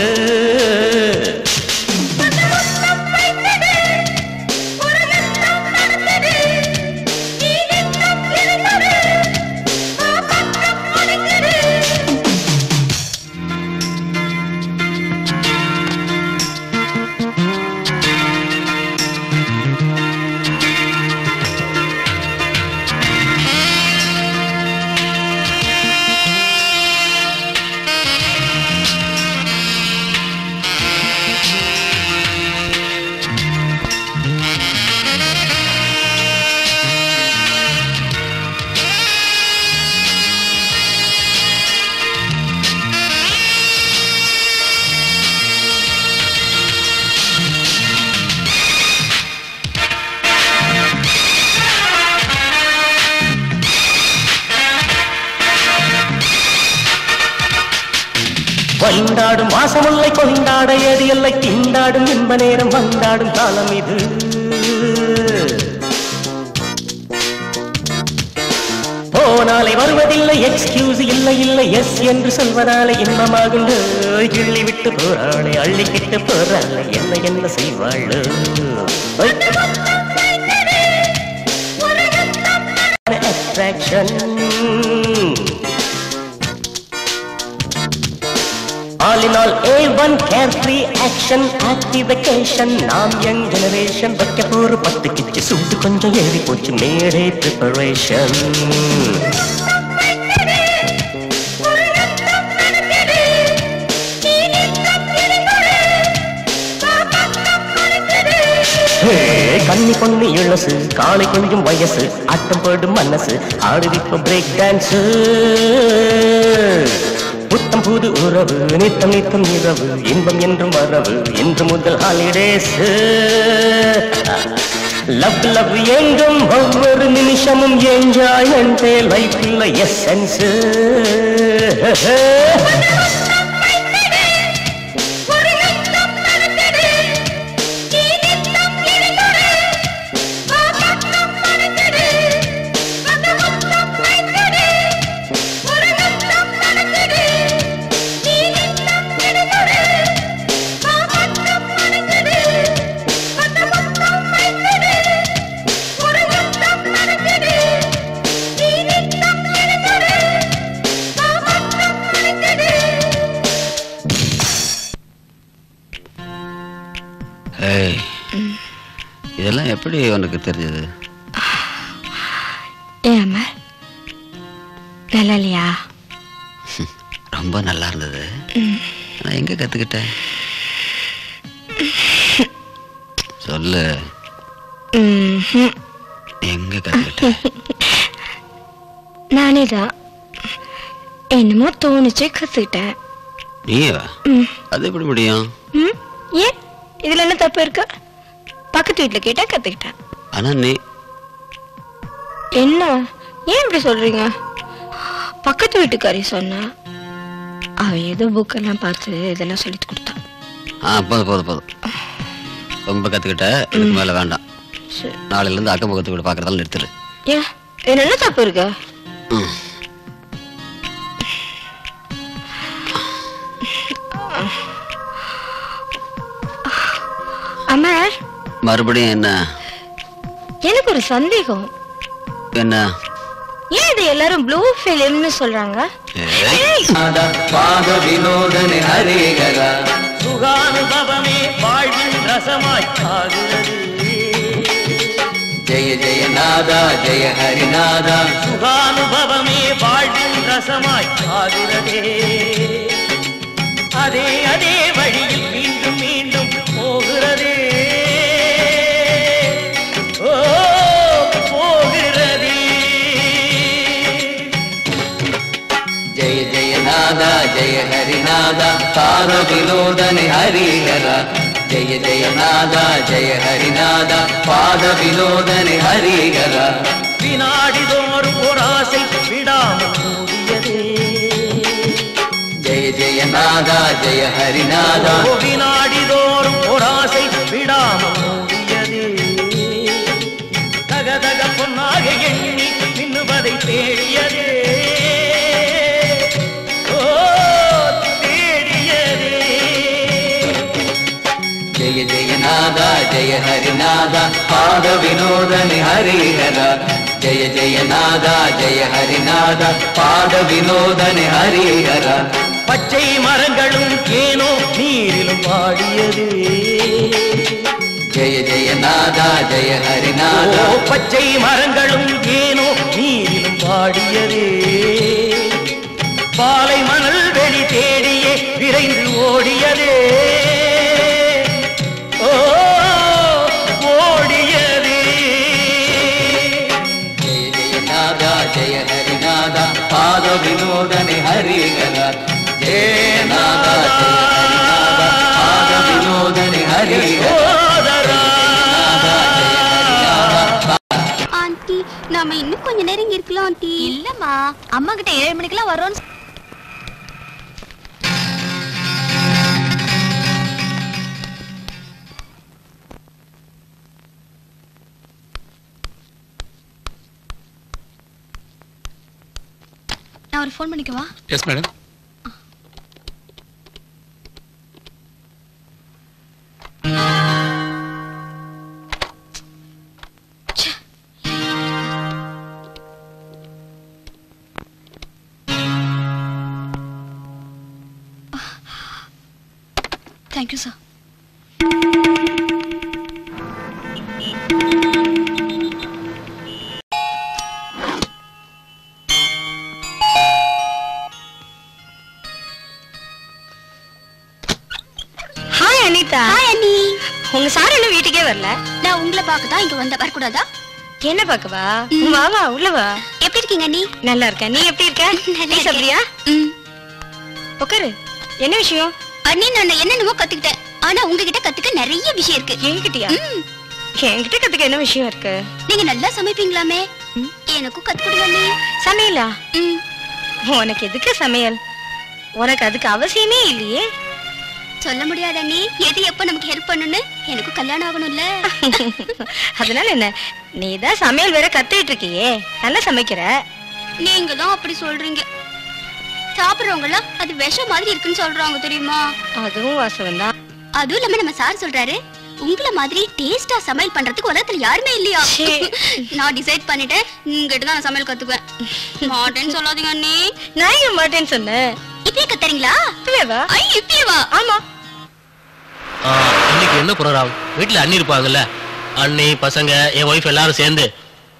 கொண்டாடும் வாசமுல்லை கொண்டாட எது எல்லை திண்டாடும் இன்ப நேரம் வந்தாடும் காலம் இது போனாலே வருவதில்லை எக்ஸ்கியூஸ் இல்லை இல்லை எஸ் என்று சொல்வதாலே இன்பமாகும் கிள்ளி விட்டு போறாளே அள்ளிக்கிட்டு போறாளே என்ன என்ன செய்வாள் attraction All in all, A1 carefree action, activation. நாம் young generation வைக்க போற 10 கிச்சு சூட்டு கொஞ்சம் ஏறி போச்சு மேடே preparation. கன்னி பொண்ணு இளசு காலை கொஞ்சம் வயசு ஆட்டம் போடும் மனசு ஆடுவிப்ப பிரேக் டான்ஸ் புத்தம் புது உறவு நித்தம் நித்தம் இரவு இன்பம் என்றும் வரவு இன்று முதல் ஹாலிடேஸ் லவ் லவ் எங்கும் ஒவ்வொரு நிமிஷமும் என்ஜாய்மெண்டே லைஃப் இல்லை எசன்ஸ் இதெல்லாம் எப்படி உனக்கு தெரிஞ்சது? ஏன் நல்லா இல்லையா? ரொம்ப நல்லா இருந்தது. நான் எங்க கத்துக்கிட்டேன் சொல்லு. எங்க கத்துக்கிட்டேன்? நானே தான் என்னமோ தோணுச்சு கத்துக்கிட்டேன். நீவா? அது எப்படி முடியும்? ஏன் இதுல என்ன தப்பு இருக்கு? பக்கத்து வீட்டுல கேட்டா கத்துக்கிட்டேன். ஆனா நீ என்ன ஏன் இப்படி சொல்றீங்க? பக்கத்து வீட்டுக்காரி சொன்னா அவ ஏதோ புக்கெல்லாம் பார்த்து இதெல்லாம் சொல்லிட்டு கொடுத்தா. போதும் போதும் போதும், ரொம்ப கத்துக்கிட்ட. இதுக்கு மேல வேண்டாம். நாளையில இருந்து அக்கம் பக்கத்து வீடு பாக்குறதால நிறுத்துரு. ஏன் என்ன தப்பு இருக்கு? அமர், மறுபடியும் என்ன? எனக்கு ஒரு சந்தேகம். என்ன? ஏன் இது எல்லாரும் ப்ளூ ஃபிலிம்னு சொல்றாங்க? பாத வினோதனே ஹரேகரா சுகானுபவமே வாழ்வின் ரசமாய் ஆகிறது. ஜெய ஜெய நாதா ஜெய ஹரிநாதா சுகானுபவமே வாழ்வின் ரசமாய் ஆகிறதே. அதே அதே வழியில் மீண்டும் மீண்டும் போகிறதே போகிறதே जय जय नादा जय हरिनादा पाद विनोदने हरिहरा जय जय नादा जय हरिनादा पाद विनोदने हरिहरा வினாடிதோறும் ஒரு ஆசை விடாமல் மூடியதே जय जय नादा जय हरिनादा வினாடிதோறும் ஒரு ஆசை விடாமல் மூடியதே தகதக பொன்னாக எண்ணி மின்னுவதை தேடியதே जय जय नादा जय हरिनादा पाद विनोदने हरिहरा जय जय नादा जय हरिनादा पाद विनोदने हरिहरा பச்சை மரங்களும் ஏனோ நீரிலும் பாடியதே जय जय नादा जय हरिनादा பச்சை மரங்களும் ஏனோ நீரிலும் பாடியதே பாலை மணல் வெளி தேடியே விரைந்து ஓடியதே ஓடியதே जय जय नादा जय हरिनादा पाद विनोदने हरिहरा जय नादा जय हरिनादा पाद विनोदने हरिहरा ஆண்டி நாம இன்னும் கொஞ்ச நேரம் இங்க இருக்கலாம் ஆண்டி. இல்லம்மா அம்மா கிட்ட 7 மணிக்கெல்லாம் வரோன்னு நான் ஒரு ஃபோன் பண்ணிக்கவா? Yes madam. Thank you, sir. Hi, Anita. Hi, Annie. உங்க சார் இன்னும் வீட்டுக்கே வரல. நான் உங்களை பார்க்க தான் இங்க வந்த வரக்கூடாதா? என்ன பார்க்கவா? வா வா உள்ள வா. எப்படி இருக்கீங்க அண்ணி? நல்லா இருக்கேன். நீ எப்படி இருக்க? நல்லா நீ சாப்பிடுறியா? ம். உட்காரு. என்ன விஷயம்? அண்ணி நான் என்னென்னமோ கத்துக்கிட்டேன். ஆனா உங்ககிட்ட கத்துக்க நிறைய விஷயம் இருக்கு. என்கிட்டயா? என்கிட்ட கத்துக்க என்ன விஷயம் இருக்கு? நீங்க நல்லா சமைப்பீங்களாமே. எனக்கும் கத்து கொடுங்க அண்ணி. சமையலா? ம். உனக்கு எதுக்கு சமையல்? உனக்கு அதுக்கு அவசியமே இல்லையே. சொல்ல முடியாது அண்ணி. எது எப்ப நமக்கு ஹெல்ப் பண்ணனும்னு எனக்கு கல்யாணம் ஆகணும்ல. அதனால என்ன? நீ தான் சமையல் வேற கத்துக்கிட்டு இருக்கியே. நல்லா சமைக்கிற. நீங்க தான் அப்படி சொல்றீங்க. சாப்பிடுறவங்க எல்லாம் அது விஷம் மாதிரி இருக்குன்னு சொல்றாங்க தெரியுமா? அதுவும் வாசம் தான். அதுவும் இல்லாம நம்ம சார் சொல்றாரு உங்கள மாதிரி டேஸ்டா சமையல் பண்றதுக்கு உலகத்துல யாருமே இல்லையா. நான் டிசைட் பண்ணிட்டேன் உங்ககிட்ட தான் சமையல் கத்துக்குவேன். மாட்டேன்னு சொல்லாதீங்க அண்ணி. நான் ஏன் மாட்டேன்னு சொன்னேன்? இப்பயே கத்துறீங்களா? இப்பவேவா? இப்பயேவா? ஆமா. இன்னைக்கு என்ன ப்ரோக்ராம்? வீட்டுல அண்ணி இருப்பாங்கல்ல, அண்ணி பசங்க என் ஒய்ஃப் எல்லாரும் சேர்ந்து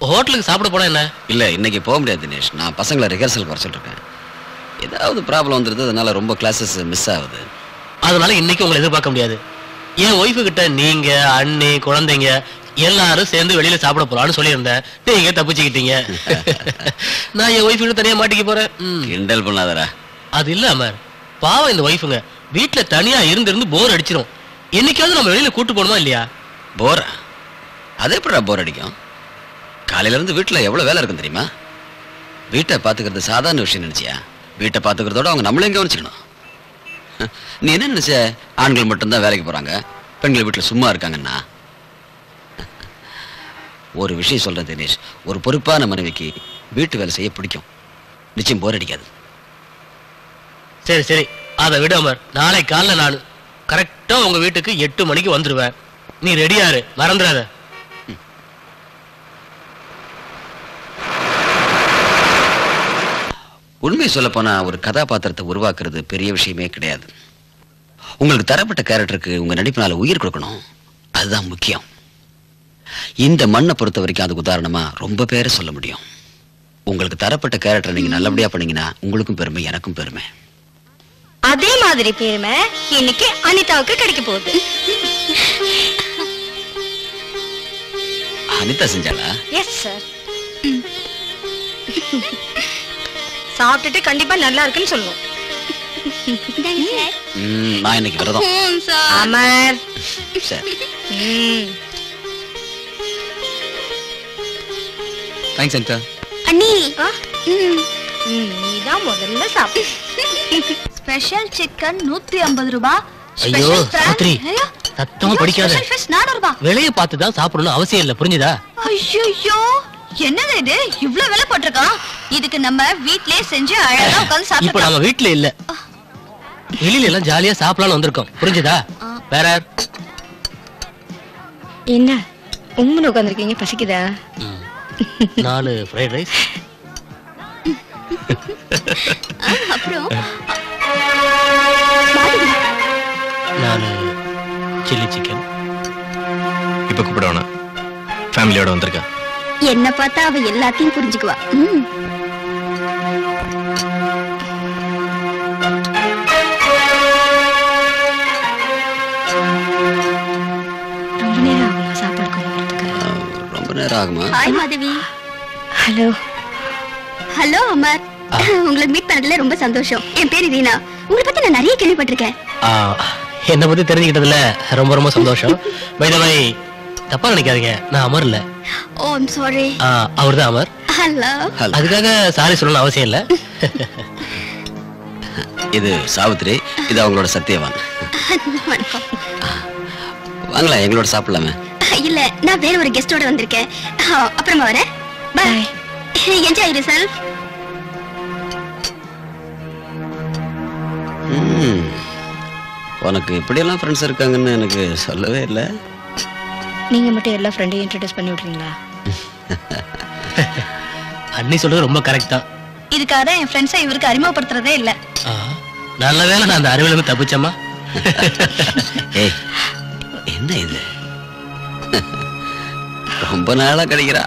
ஹோட்டலுக்கு சாப்பிட போனா என்ன? இல்ல இன்னைக்கு போக முடியாது தினேஷ். நான் பசங்களை ரிஹர்சல் வர சொல்லிருக்கேன். ஏதாவது ப்ராப்ளம் வந்துருது, அதனால ரொம்ப கிளாஸஸ் மிஸ் ஆகுது. அதனால இன்னைக்கு உங்களை எதிர்பார்க்க முடியாது. என் ஒய்ஃபு கிட்ட நீங்க அண்ணி குழந்தைங்க எல்லாரும் சேர்ந்து வெளியில சாப்பிட போறான்னு சொல்லியிருந்தேன். நீங்க தப்பிச்சுக்கிட்டீங்க. நான் என் ஒய்ஃபு கிட்ட தனியா மாட்டிக்க போறேன். கிண்டல் பண்ணாதடா. அது இல்ல அமர், பாவம் இந்த ஒய்ஃபுங்க வீட்டுல தனியா இருந்து போர் அடிச்சிரும். என்னைக்காவது நம்ம வெளியில கூட்டு போகணுமா இல்லையா? போரா? அதே எப்படா போர் அடிக்கும்? காலையில இருந்து வீட்டுல எவ்வளவு வேலை இருக்கும் தெரியுமா? வீட்டை பாத்துக்கிறது சாதாரண விஷயம் நினைச்சியா? வீட்டை பாத்துக்கிறதோட அவங்க நம்மளையும் கவனிச்சுக்கணும். நீ என்ன நினைச்ச? ஆண்கள் மட்டும்தான் வேலைக்கு போறாங்க, பெண்கள் வீட்டுல சும்மா இருக்காங்கன்னா? ஒரு விஷயம் சொல்றேன் தினேஷ், ஒரு பொறுப்பான மனைவிக்கு வீட்டு வேலை செய்ய பிடிக்கும். நிச்சயம் போர் அடிக்காது. சரி சரி, அதை விட அமர், நாளை காலைல நான் கரெக்டா உங்க வீட்டுக்கு 8 மணிக்கு வந்துருவேன். நீ ரெடியாரு, மறந்துடாத. உண்மையை சொல்ல போனா ஒரு கதாபாத்திரத்தை உருவாக்குறது பெரிய விஷயமே கிடையாது. உங்களுக்கு தரப்பட்ட கேரக்டருக்கு உங்க நடிப்பினால உயிர் கொடுக்கணும், அதுதான் முக்கியம். இந்த மண்ணை பொறுத்த வரைக்கும் அதுக்கு உதாரணமா ரொம்ப பேரை சொல்ல முடியும். உங்களுக்கு தரப்பட்ட கேரக்டர் நீங்க நல்லபடியா பண்ணீங்கன்னா உங்களுக்கும் பெருமை, எனக்கும் பெருமை. அதே மாதிரி பெருமை இன்னைக்கு அனிதாவுக்கு கிடைக்க போகுது. அனிதா செஞ்சாளா? Yes sir. சாப்பிட்டுட்டு கண்டிப்பா நல்லா இருக்குன்னு சொல்லுவோம். நான் இன்னைக்கு விரதம். அமர். சரி. தேங்க்ஸ் அனிதா. அண்ணி நீதான் முதல்ல சாப்பிடு. ஸ்பெஷல் சிக்கன் 150 ரூபாய். ஐயோ சாத்ரி, சத்தமா படிக்காத. ஃபிஷ் 400 ரூபாய். விலைய பார்த்து தான் சாப்பிடணும் அவசியம் இல்ல, புரிஞ்சுதா? ஐயோ என்னது இது, இவ்ளோ விலை போட்டிருக்கான்? இதுக்கு நம்ம வீட்லயே செஞ்சு அழகா உட்கார்ந்து இப்ப சாப்பிடலாம். நம்ம வீட்ல இல்ல, வெளியில எல்லாம் ஜாலியா சாப்பிடலாம்னு வந்திருக்கோம், புரிஞ்சுதா? வேற என்ன உம்முன்னு உட்கார்ந்திருக்கீங்க, பசிக்குதா? 4 ஃப்ரைட் ரைஸ். அப்புறம் 4 சில்லி சிக்கன். இப்ப கூப்பிட வேணாம், ஃபேமிலியோட வந்திருக்கா. என்ன பார்த்தா அவ எல்லாத்தையும் புரிஞ்சுக்குவா. ரொம்ப நேரம் ஆகுமா சாப்பாடு கொண்டு வரதுக்கு? ரொம்ப நேரம் ஆகுமா? Hi Madhavi. Hello. Hello Amar, உங்களை மீட் பண்ணதுல ரொம்ப சந்தோஷம். என் பேரு ரீனா. உங்களை பத்தி நான் நிறைய கேள்விப்பட்டிருக்கேன். என்ன பத்தி தெரிஞ்சுக்கிட்டதுல ரொம்ப ரொம்ப சந்தோஷம். பை தி வே, தப்பா நினைக்காதீங்க, நான் அமர் இல்ல. ஓ ஐம் சாரி. அவர்தான் அமர். ஹலோ. அதுக்காக சாரி சொல்லணும் அவசியம் இல்ல. இது சாவித்ரி, இது அவங்களோட சத்யவான். வணக்கம். வாங்களா, எங்களோட சாப்பிடலாமே. இல்ல, நான் வேற ஒரு கெஸ்டோட வந்திருக்கேன். அப்புறமா வரேன். பை. என்ஜாய் யுவர் உனக்கு இப்படியெல்லாம் ஃப்ரெண்ட்ஸ் இருக்காங்கன்னு எனக்கு சொல்லவே இல்லை. நீங்க மட்டும் எல்லா ஃப்ரெண்டையும் இன்ட்ரோடியூஸ் பண்ணி விடுறீங்களா? அண்ணி சொல்றது ரொம்ப கரெக்ட் தான். இதுக்காக தான் என் ஃப்ரெண்ட்ஸை இவருக்கு அறிமுகப்படுத்துறதே இல்ல. நல்ல வேளை நான் அந்த அறிவிலிருந்து தப்பிச்சேம்மா. ஏய், என்ன இது? ரொம்ப நாளா கிடைக்கிறா.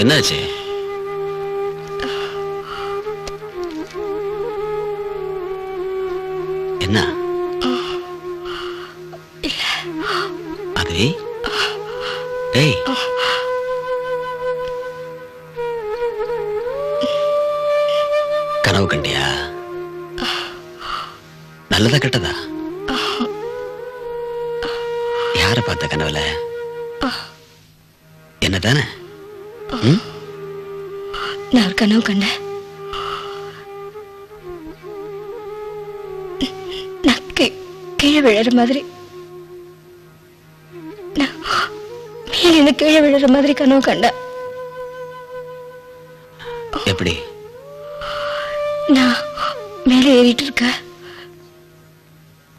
என்னாச்சு? என்ன அது? ஏய், கனவு கண்டியா? நல்லதா கெட்டதா? யார பார்த்த கனவுல? என்னதானே? நான் கனவு கண்டேன். நான் கீழே விழற மாதிரி, மேல கீழே விழற மாதிரி கனவு கண்டேன். எப்படி? நான் மேல ஏறிட்டு இருக்க,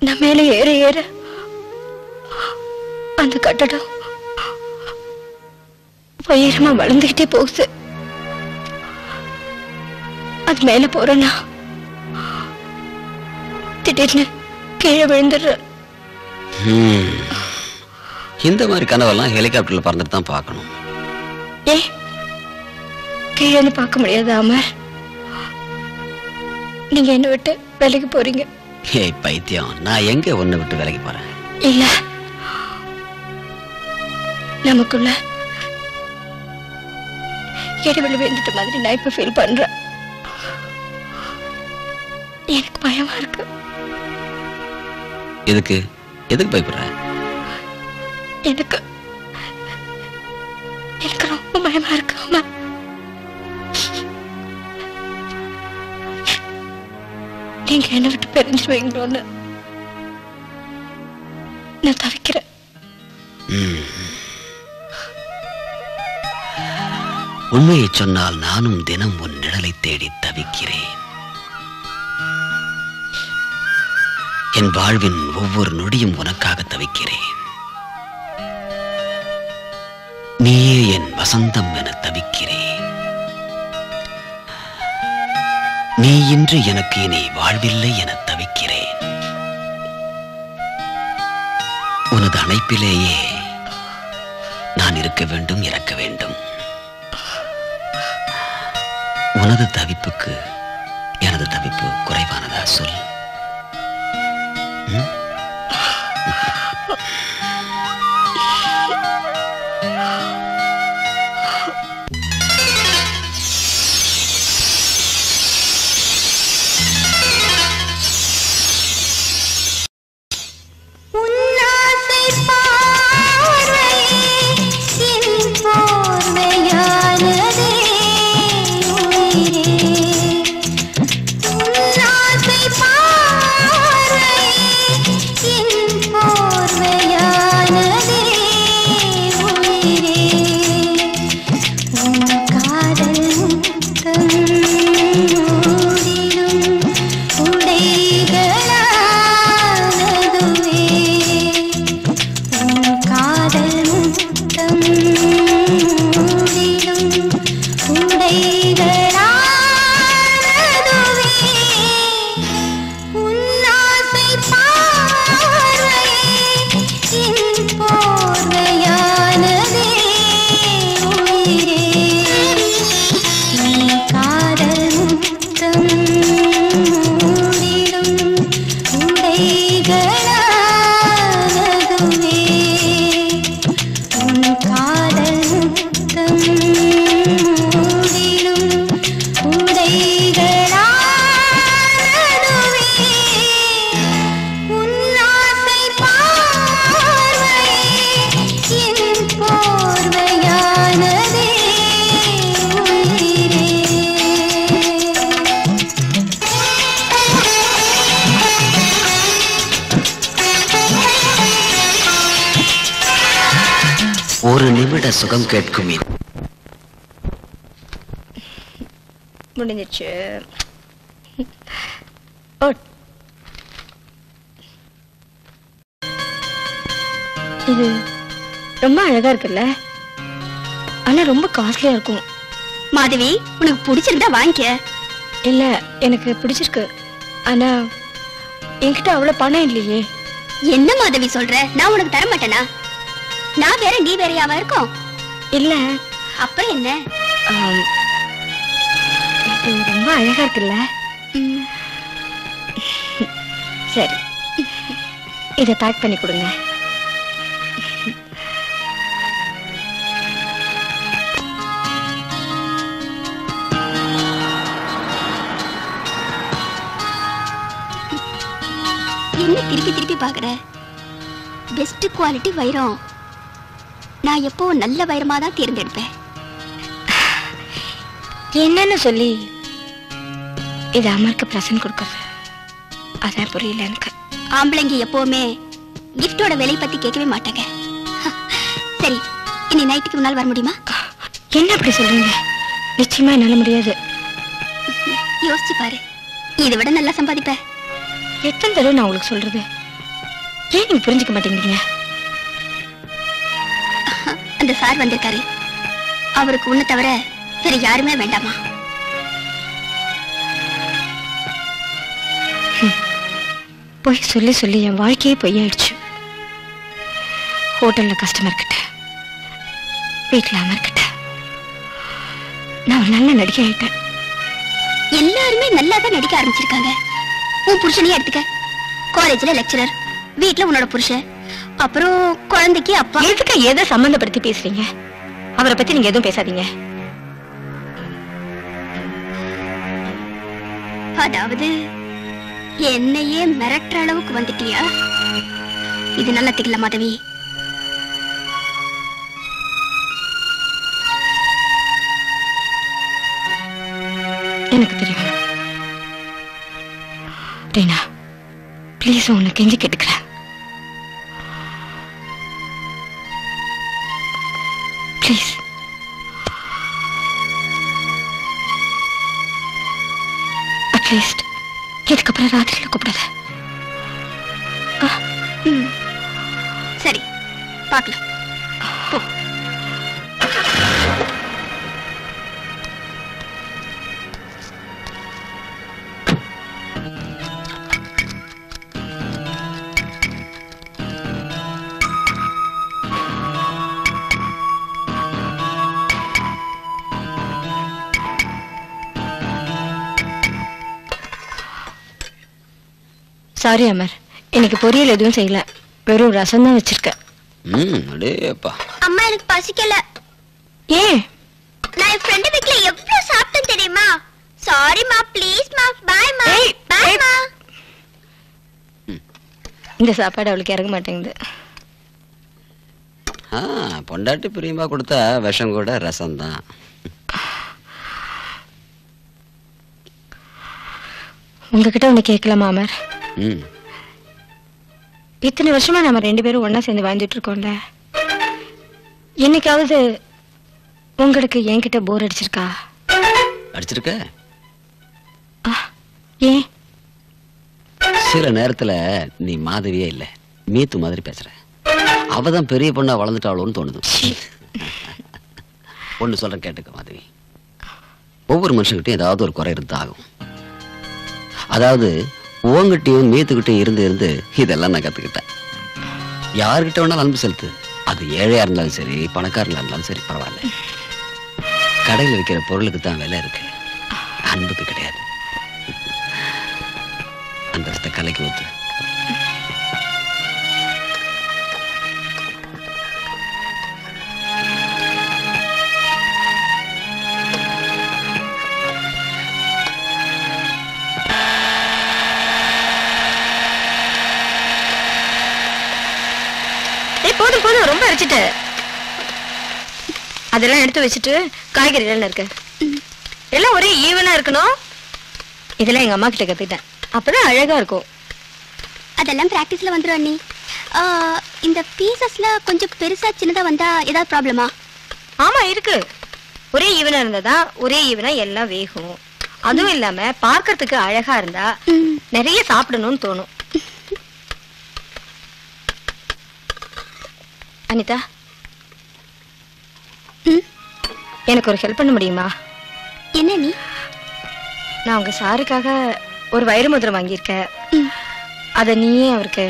நான் மேல ஏற ஏற அந்த கட்டடம் உயரமா வளர்ந்துகிட்டே போகுது. அது மேல போறேன்னா திடீர்னு கீழே விழுந்துடுற. இந்த மாதிரி கனவெல்லாம் ஹெலிகாப்டர்ல பறந்துட்டு தான் பார்க்கணும். ஏ, கீழே பார்க்க முடியாது அமர்? நீங்க என்ன விட்டு வேலைக்கு போறீங்க? ஏய் பைத்தியம், நான் எங்க ஒன்ன விட்டு வேலைக்கு போறேன்? இல்ல, நமக்குள்ள இடைவெளி வேண்டிட்ட மாதிரி நான் இப்ப ஃபீல் பண்றேன். எனக்கு பயமா இருக்கு. எதுக்கு பயப்படுற? எனக்கு ரொம்ப பயமா இருக்கு அம்மா. நீங்க என்ன விட்டு பிரிஞ்சிருவீங்களோன்னு நான் தவிக்கிறேன். உண்மையை சொன்னால் நானும் தினம் உன் நிழலை தேடி தவிக்கிறேன். என் வாழ்வின் ஒவ்வொரு நொடியும் உனக்காக தவிக்கிறேன். நீயே என் வசந்தம் என தவிக்கிறேன். நீ இன்று எனக்கு இனி வாழ்வில்லை என தவிக்கிறேன். உனது அணைப்பிலேயே நான் இருக்க வேண்டும், இறக்க வேண்டும். உனது தவிப்புக்கு எனது தவிப்பு குறைவானதா சொல்? ஒரு நிமிட சுகம் கேட்கும் முடிஞ்சிச்சு. இது ரொம்ப அழகா இருக்குல்ல, ஆனா ரொம்ப காஸ்ட்லியா இருக்கும். மாதவி, உனக்கு பிடிச்சிருந்தா வாங்கிக்க. இல்ல, எனக்கு பிடிச்சிருக்கு, ஆனா என்கிட்ட அவ்வளவு பணம் இல்லையே. என்ன மாதவி சொல்ற? நான் உனக்கு தர மாட்டேனா? நான் வேற நீ வேறையாவா இருக்கும்? இல்ல. அப்புறம் என்ன? இது ரொம்ப அழகா இருக்குல்ல. சரி, இதை பேக் பண்ணி கொடுங்க. என்ன திருப்பி திருப்பி பாக்குற? பெஸ்ட் குவாலிட்டி வைரம். நான் எப்போ நல்ல வைரமா தான் தேர்ந்தெடுப்பேன். என்னன்னு சொல்லி இது அமருக்கு பிரசன்ட் கொடுக்கறது, அதான் புரியல எனக்கு. ஆம்பளைங்க எப்பவுமே கிஃப்டோட விலை பத்தி கேட்கவே மாட்டாங்க. சரி, இனி நைட்டுக்கு முன்னால் வர முடியுமா? என்ன அப்படி சொல்றீங்க? நிச்சயமா என்னால முடியாது. யோசிச்சு பாரு, இதை விட நல்லா சம்பாதிப்ப. எத்தனை தடவை நான் உங்களுக்கு சொல்றது? ஏன் நீங்க புரிஞ்சுக்க மாட்டேங்கிறீங்க? அந்த சார் வந்திருக்காரு, அவருக்கு உன்னை தவிர வேற யாருமே வேண்டாமா? போய் சொல்லி சொல்லி என் வாழ்க்கையே பொய்யாயிடுச்சு. ஹோட்டல்ல கஸ்டமர் கிட்ட, வீட்டுல அமர் கிட்ட நான் ஒரு நல்ல நடிகை ஆயிட்டேன். எல்லாருமே நல்லா தான் நடிக்க ஆரம்பிச்சிருக்காங்க. உன் புருஷனையே எடுத்துக்க. காலேஜ்ல லெக்சரர், வீட்டுல உன்னோட புருஷன், அப்புறம் குழந்தைக்கு அப்பா. எதுக்கு எதை சம்பந்தப்படுத்தி பேசுறீங்க? அவரை பத்தி நீங்க எதுவும் பேசாதீங்க. அதாவது என்னையே மிரட்டுற அளவுக்கு வந்துட்டியா? இது நல்லா தெரியல மாதவி. எனக்கு தெரியும். ரீனா, ப்ளீஸ் உன்னை கெஞ்சி கேட்டுக்கிறேன். ப்ளீஸ் அட்லீஸ்ட் இதுக்கப்புறம் ராத்திரியில கூப்பிடாத. சரி பார்க்கலாம். போ. சாரி அமர், இன்னைக்கு பொரியல் எதுவும் செய்யல, வெறும் ரசம் தான் வச்சிருக்கேன். அடேப்பா. அம்மா எனக்கு பசிக்கல. ஏன்? நான் என் ஃப்ரெண்ட் வீட்ல எவ்வளவு சாப்பிட்டேன் தெரியுமா? சாரி மா, ப்ளீஸ் மா, பை மா. பை மா. இந்த சாப்பாடு அவளுக்கு இறங்க மாட்டேங்குது. பொண்டாட்டி பிரியமா கொடுத்தா விஷம் கூட ரசம் தான். உங்ககிட்ட ஒண்ணு கேட்கலாமா அமர்? இத்தனை வருஷமா நம்ம 2 பேரும் ஒன்னா சேர்ந்து வாழ்ந்துட்டு இருக்கோம்ல, என்னைக்காவது உங்களுக்கு என்கிட்ட போர் அடிச்சிருக்கா? அடிச்சிருக்க? ஏன்? சில நேரத்துல நீ மாதவியே இல்ல, மீத்து மாதிரி பேசுற. அவதான் பெரிய பொண்ணா வளர்ந்துட்டாளோன்னு தோணுது. ஒண்ணு சொல்றேன் கேட்டுக்க மாதவி. ஒவ்வொரு மனுஷங்கிட்டையும் ஏதாவது ஒரு குறை இருந்தா ஆகும். அதாவது உங்ககிட்டயும் மீத்துக்கிட்டையும் இருந்து இருந்து இதெல்லாம் நான் கத்துக்கிட்டேன். யாருக்கிட்ட வேணாலும் அன்பு செலுத்து, அது ஏழையா இருந்தாலும் சரி பணக்காரங்களா இருந்தாலும் சரி பரவாயில்ல. கடையில் விற்கிற பொருளுக்கு தான் விலை இருக்கு, அன்புக்கு கிடையாது. அந்த ரசத்தை கலைக்கு ஊத்து. போதும் போதும், ரொம்ப அரைச்சிட்டு. அதெல்லாம் எடுத்து வச்சுட்டு காய்கறி எல்லாம் இருக்கு, எல்லாம் ஒரே ஈவனா இருக்கணும். இதெல்லாம் எங்க அம்மா கிட்ட கத்துக்கிட்டேன், அப்பதான் அழகா இருக்கும். அதெல்லாம் பிராக்டிஸ்ல வந்துரும் அண்ணி. இந்த பீசஸ்ல கொஞ்சம் பெருசா சின்னதா வந்தா ஏதாவது ப்ராப்ளமா? ஆமா இருக்கு. ஒரே ஈவனா இருந்தாதான் ஒரே ஈவனா எல்லாம் வேகும். அதுவும் இல்லாம பார்க்கறதுக்கு அழகா இருந்தா நிறைய சாப்பிடணும்னு தோணும். அனிதா, எனக்கு ஒரு ஹெல்ப் பண்ண முடியுமா? என்ன நீ? நான் உங்க சாருக்காக ஒரு வைர மோதிரம் வாங்கியிருக்கேன். அத நீயே அவருக்கு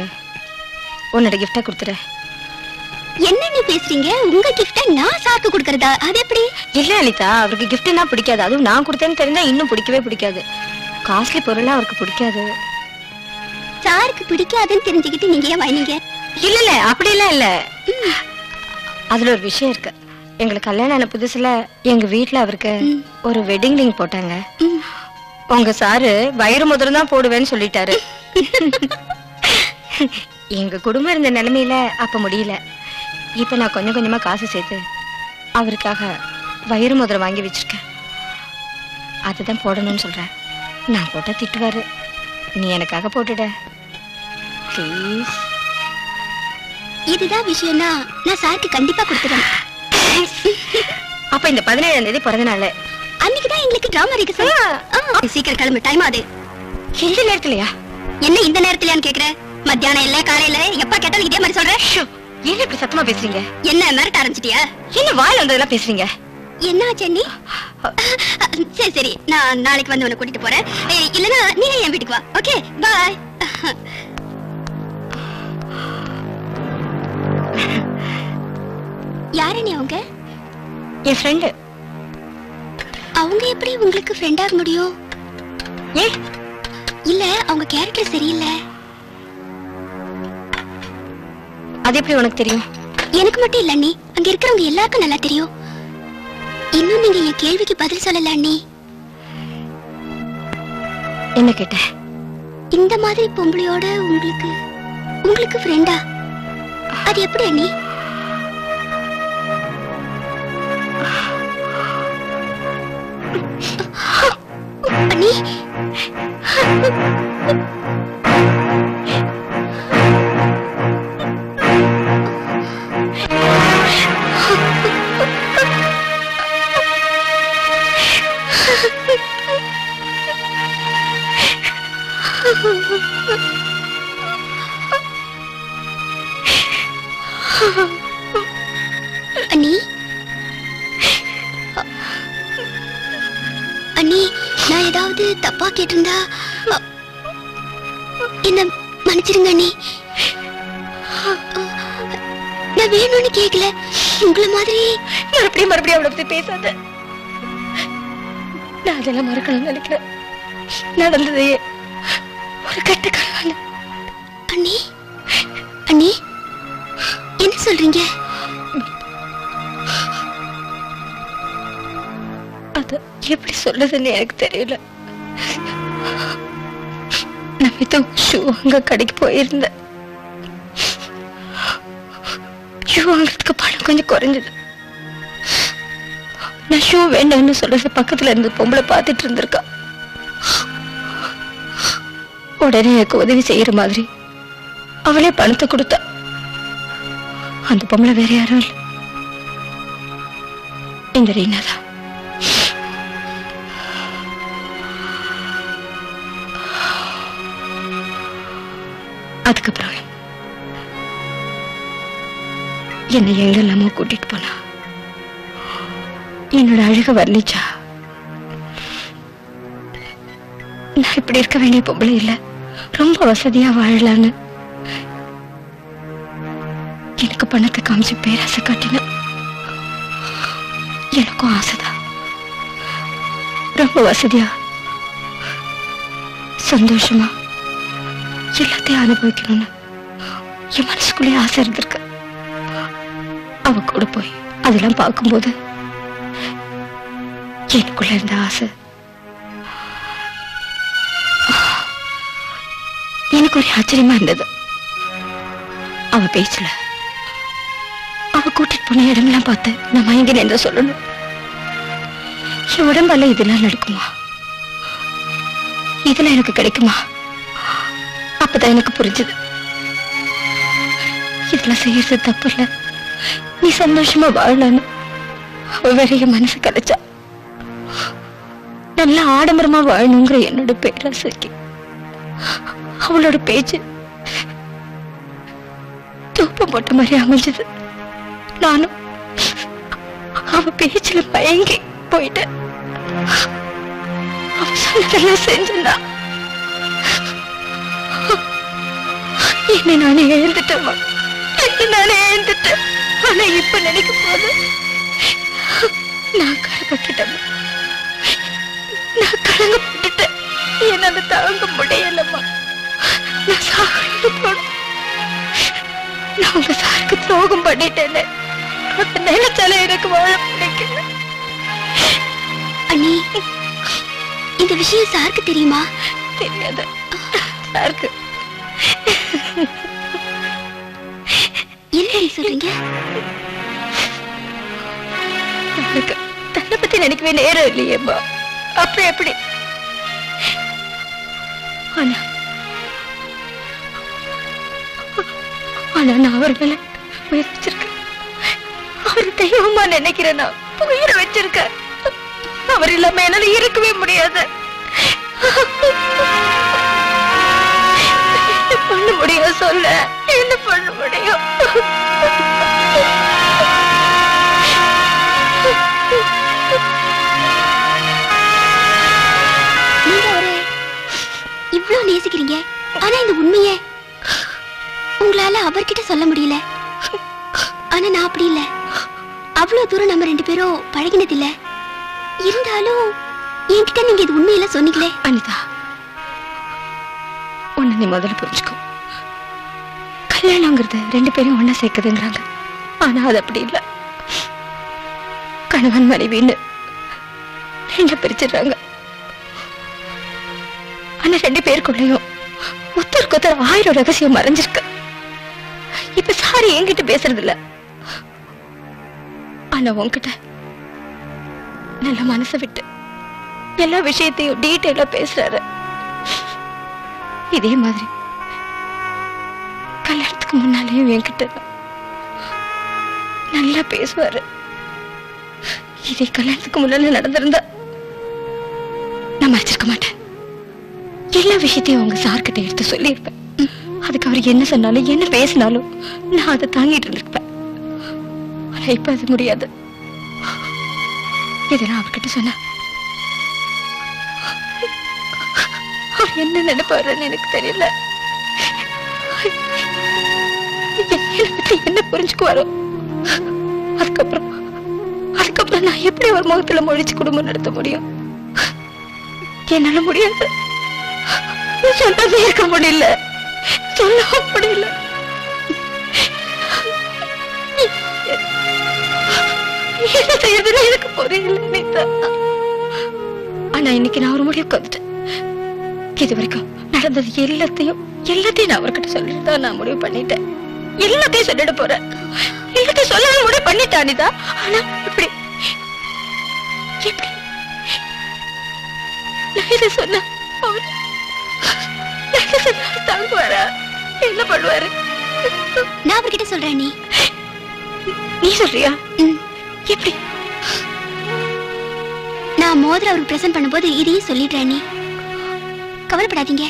உன்னோட கிஃப்டா கொடுத்துற. என்ன நீ பேசுறீங்க? உங்க கிஃப்டா நான் சாருக்கு கொடுக்கறதா? அது எப்படி? இல்ல அனிதா, அவருக்கு கிஃப்ட்னா பிடிக்காது. அதுவும் நான் கொடுத்தேன்னு தெரிஞ்சா இன்னும் பிடிக்கவே பிடிக்காது. காஸ்ட்லி பொருளா அவருக்கு பிடிக்காது. சாருக்கு பிடிக்காதுன்னு தெரிஞ்சுக்கிட்டு நீங்க ஏன் வாங்கினீங்க? இல்ல இல்ல, அப்படி எல்லாம் இல்ல. அதுல ஒரு விஷயம் இருக்கு. எங்களுக்கு கல்யாணம் ஆன புதுசுல எங்க வீட்டுல அவருக்கு ஒரு வெட்டிங் ரிங் போட்டாங்க. உங்க சாரு வைர மோதிரம் தான் போடுவேன்னு சொல்லிட்டாரு. எங்க குடும்பம் இருந்த நிலைமையில அப்ப முடியல. இப்ப நான் கொஞ்சம் கொஞ்சமா காசு சேர்த்து அவருக்காக வைர மோதிரம் வாங்கி வச்சிருக்கேன். அதுதான் போடணும்னு சொல்றேன். நான் போட்டா திட்டுவாரு. நீ எனக்காக போட்டுட ப்ளீஸ். இதுதான் விஷயம்னா நான் சாருக்கு கண்டிப்பா கொடுத்துறேன். அப்ப இந்த 17ஆம் தேதி பிறந்த நாள் அன்னைக்குதான் எங்களுக்கு டிராமா இருக்கு சார். சீக்கிரம் கிளம்பு, டைம் ஆகுது. இந்த நேரத்துலயா? என்ன இந்த நேரத்துலயான்னு கேக்குற? மத்தியானம் இல்ல காலையில எப்ப கேட்டாலும் இதே மாதிரி சொல்ற. என்ன இப்படி சத்தமா பேசுறீங்க? என்ன மிரட்ட ஆரம்பிச்சிட்டியா? என்ன வாயில வந்ததெல்லாம் பேசுறீங்க? என்ன சென்னி? சரி சரி, நான் நாளைக்கு வந்து உன்னை கூட்டிட்டு போறேன். இல்லனா நீ என் வீட்டுக்கு வா. Okay bye. யாரு நீ? அவங்க என் ஃப்ரெண்டு. அவங்க எப்படி உங்களுக்கு ஃப்ரெண்ட் ஆக முடியும்? ஏ இல்ல, அவங்க கேரக்டர் சரியில்லை. அது எப்படி உனக்கு தெரியும்? எனக்கு மட்டும் இல்ல அண்ணி, அங்க இருக்கிறவங்க எல்லாருக்கும் நல்லா தெரியும். இன்னும் நீங்க என் கேள்விக்கு பதில் சொல்லல அண்ணி. என்ன கேட்ட? இந்த மாதிரி பொம்பளையோட உங்களுக்கு ஃப்ரெண்டா? அது எப்படி அண்ணி? அண்ணி அண்ணி அண்ணி, நான் ஏதாவது தப்பா கேட்டிருந்தா என்ன மன்னிச்சிருங்க அண்ணி. நான் வேணும்னு கேட்கல. உங்களை மாதிரி மறுபடியும் அவளை பத்தி பேசாத. நான் அதெல்லாம் மறக்கணும்னு நினைக்கிறேன். நடந்ததையே ஒரு கெட்ட கனவு. அண்ணி அண்ணி, என்ன சொல்றீங்க? அது எப்படி சொல்றதுன்னு எனக்கு தெரியல. நான் ஏதோ ஷூ அங்க கடைக்கு போயிருந்தேன். ஷூ வாங்குறதுக்கு பணம் கொஞ்சம் குறைஞ்சது. நான் ஷூ வேண்டாம்னு சொல்றது பக்கத்துல இருந்து பொம்பளை பார்த்துட்டு இருந்திருக்கா. உடனே எனக்கு உதவி செய்யற மாதிரி அவளே பணத்தை கொடுத்தா. அந்த பொம்பளை வேற யாரும் இல்லை, இந்த ரீனா தான். அதுக்கப்புறம் என்னை எங்கெல்லாமோ கூட்டிட்டு போனா. என்னோட அழக வர்ணிச்சா. நான் இப்படி இருக்க வேண்டிய பொம்பளை இல்ல, ரொம்ப வசதியா வாழலான்னு எனக்கு பணத்தை காமிச்சு பேராசை காட்டின. எனக்கும் ஆசைதான், ரொம்ப வசதியா சந்தோஷமா எல்லாத்தையும் அனுபவிக்கணும்னு என் மனசுக்குள்ளே ஆசை இருந்திருக்கு. அவ கூட போய் அதெல்லாம் பார்க்கும்போது எனக்குள்ள இருந்த ஆசை எனக்கு ஒரு ஆச்சரியமா இருந்தது. அவ பேச்சல, அவ கூட்டிட்டு போன இடம்லாம் பார்த்து நான் மயங்கினேன் என்று சொல்லணும். என் உடம்பால இதெல்லாம் நடக்குமா? இதெல்லாம் எனக்கு கிடைக்குமா? அப்பதான் எனக்கு புரிஞ்சது, இதெல்லாம் செய்யறது தப்பு இல்ல, நீ சந்தோஷமா வாழலான்னு. அவ வேற என் மனசு கிடைச்சா நல்லா ஆடம்பரமா வாழணுங்கிற என்னோட பேராசைக்கு அவளோட பேச்சு தூப்பம் போட்ட மாதிரி அமைஞ்சது. நானும் அவ பேச்சுல மயங்கி போயிட்டேன். அவ சொன்னதெல்லாம் செஞ்சா என்னை நானே எழுந்துட்டேன். ஆனா இப்ப நினைக்கும் போது நான் கரைப்பட்டுட்டேன், நான் கலங்கப்பட்டுட்டேன். என்னால தாங்க முடியலம்மா. நான் சாக போனேன். நான் உங்க சாருக்கு துரோகம் பண்ணிட்டேன்னு நினைச்சாலே எனக்கு வாழ பிடிக்கல. அண்ணி, இந்த விஷயம் சாருக்கு தெரியுமா? தெரியாது. சாருக்கு என்ன சொல்றீங்க? தன்னை பத்தி நினைக்கவே நேரம் இல்லையேம்மா. அப்புறம் எப்படி? ஆனா நான் அவர் மேல உயிர் வச்சிருக்கேன். அவர் தெய்வமா நினைக்கிறேன். நான் உயிரை வச்சிருக்கேன். அவர் இல்லாம என்னால இருக்கவே முடியாது. என்ன பண்ண முடியும் சொல்ல? என்ன பண்ண முடியும்? நீங்க அவரை இவ்வளவு நேசிக்கிறீங்க, ஆனா இந்த உண்மையே உங்களால அவர்கிட்ட சொல்ல முடியல. ஆனா நான் அப்படி இல்ல. அவ்வளவு தூரம் நம்ம ரெண்டு பேரும் பழகினது இல்ல. இருந்தாலும் என்கிட்ட நீங்க இது உண்மையில சொன்னீங்களே. அனிதா, ஒண்ணு நீ முதல்ல புரிஞ்சுக்கோ. கல்யாணங்கிறது ரெண்டு பேரும் ஒன்னா சேர்க்குதுங்கிறாங்க. ஆனா அது அப்படி இல்ல. கணவன் மனைவின்னு ரெண்டா பிரிச்சிடுறாங்க. ஆனா ரெண்டு பேருக்குள்ளயும் ஒருத்தருக்கு ஒருத்தர் 1000 ரகசியம் மறைஞ்சிருக்கு. இப்ப சாரி என்கிட்ட பேசுறது இல்ல, ஆனா உன்கிட்ட நல்ல மனசை விட்டு எல்லா விஷயத்தையும் டீட்டெயிலா பேசுறாரு. இதே மாதிரி கல்யாணத்துக்கு முன்னாலேயும் என்கிட்ட நல்லா பேசுவாரு. இதே கல்யாணத்துக்கு முன்னால நடந்திருந்தா நான் மறைச்சிருக்க மாட்டேன். எல்லா விஷயத்தையும் உங்க சார் கிட்ட எடுத்து சொல்லியிருப்பேன். அதுக்கு அவர் என்ன சொன்னாலும் என்ன பேசினாலும் நான் அதை தாங்கிட்டு இருந்திருப்பேன். ஆனா இப்ப அது முடியாது. இதெல்லாம் அவர்கிட்ட சொன்ன அவர் என்ன நினைப்பாருன்னு எனக்கு தெரியல. என்னை பத்தி என்ன புரிஞ்சுக்குவாரோ? அதுக்கப்புறம் நான் எப்படி ஒரு முகத்துல மொழிச்சு குடும்பம் நடத்த முடியும்? என்னால முடியாது. சொல்லாம இருக்க முடியல. சொல்ல முடியல. என்ன செய்யறதுன்னு எனக்கு புரியல நீதா. ஆனா இன்னைக்கு நான் ஒரு முடிவுக்கு வந்துட்டேன். இது வரைக்கும் நடந்தது எல்லாத்தையும் நான் அவர்கிட்ட சொல்லிட்டு தான் நான் முடிவு பண்ணிட்டேன். எல்லாத்தையும் சொல்லிட போறேன். எல்லாத்தையும் சொல்ல முடிவு பண்ணிட்டேன் அனிதா. ஆனா இப்படி நான் இதை சொன்ன தாங்குவாரா? என்ன பண்ணுவாரு? நான் அவர்கிட்ட சொல்றேன். நீ சொல்றியா? எப்படி? நான் மோதிரம் அவருக்கு பிரசன்ட் பண்ணும்போது இதையும் சொல்லிடுறேன். நீ கவலைப்படாதீங்க.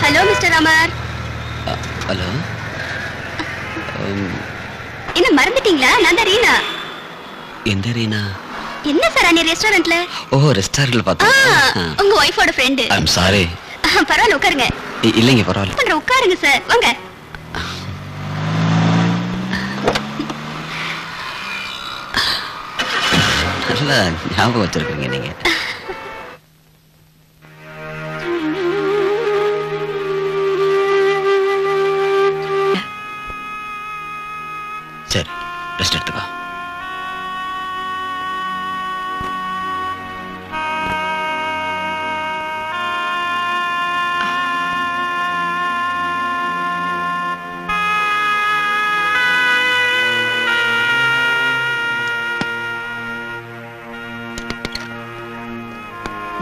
Hello mister Amar. ஹலோ. என்ன மறந்துட்டீங்களா? நான் தான் ரீனா. எந்த ரீனா? என்ன சார் அன்னை ரெஸ்டாரண்ட்ல? ஓ, ரெஸ்டாரண்ட்ல பார்த்தேன். உங்க ஒய்ஃபோட ஃப்ரெண்ட். I am sorry. பரவாயில்ல, உட்காருங்க. இல்லைங்க, பரவாயில்ல. உட்காருங்க சார், வாங்க. நல்லா ஞாபகம் வச்சிருக்கீங்க நீங்க. சரி, ரெஸ்ட் எடுத்துக்கோ.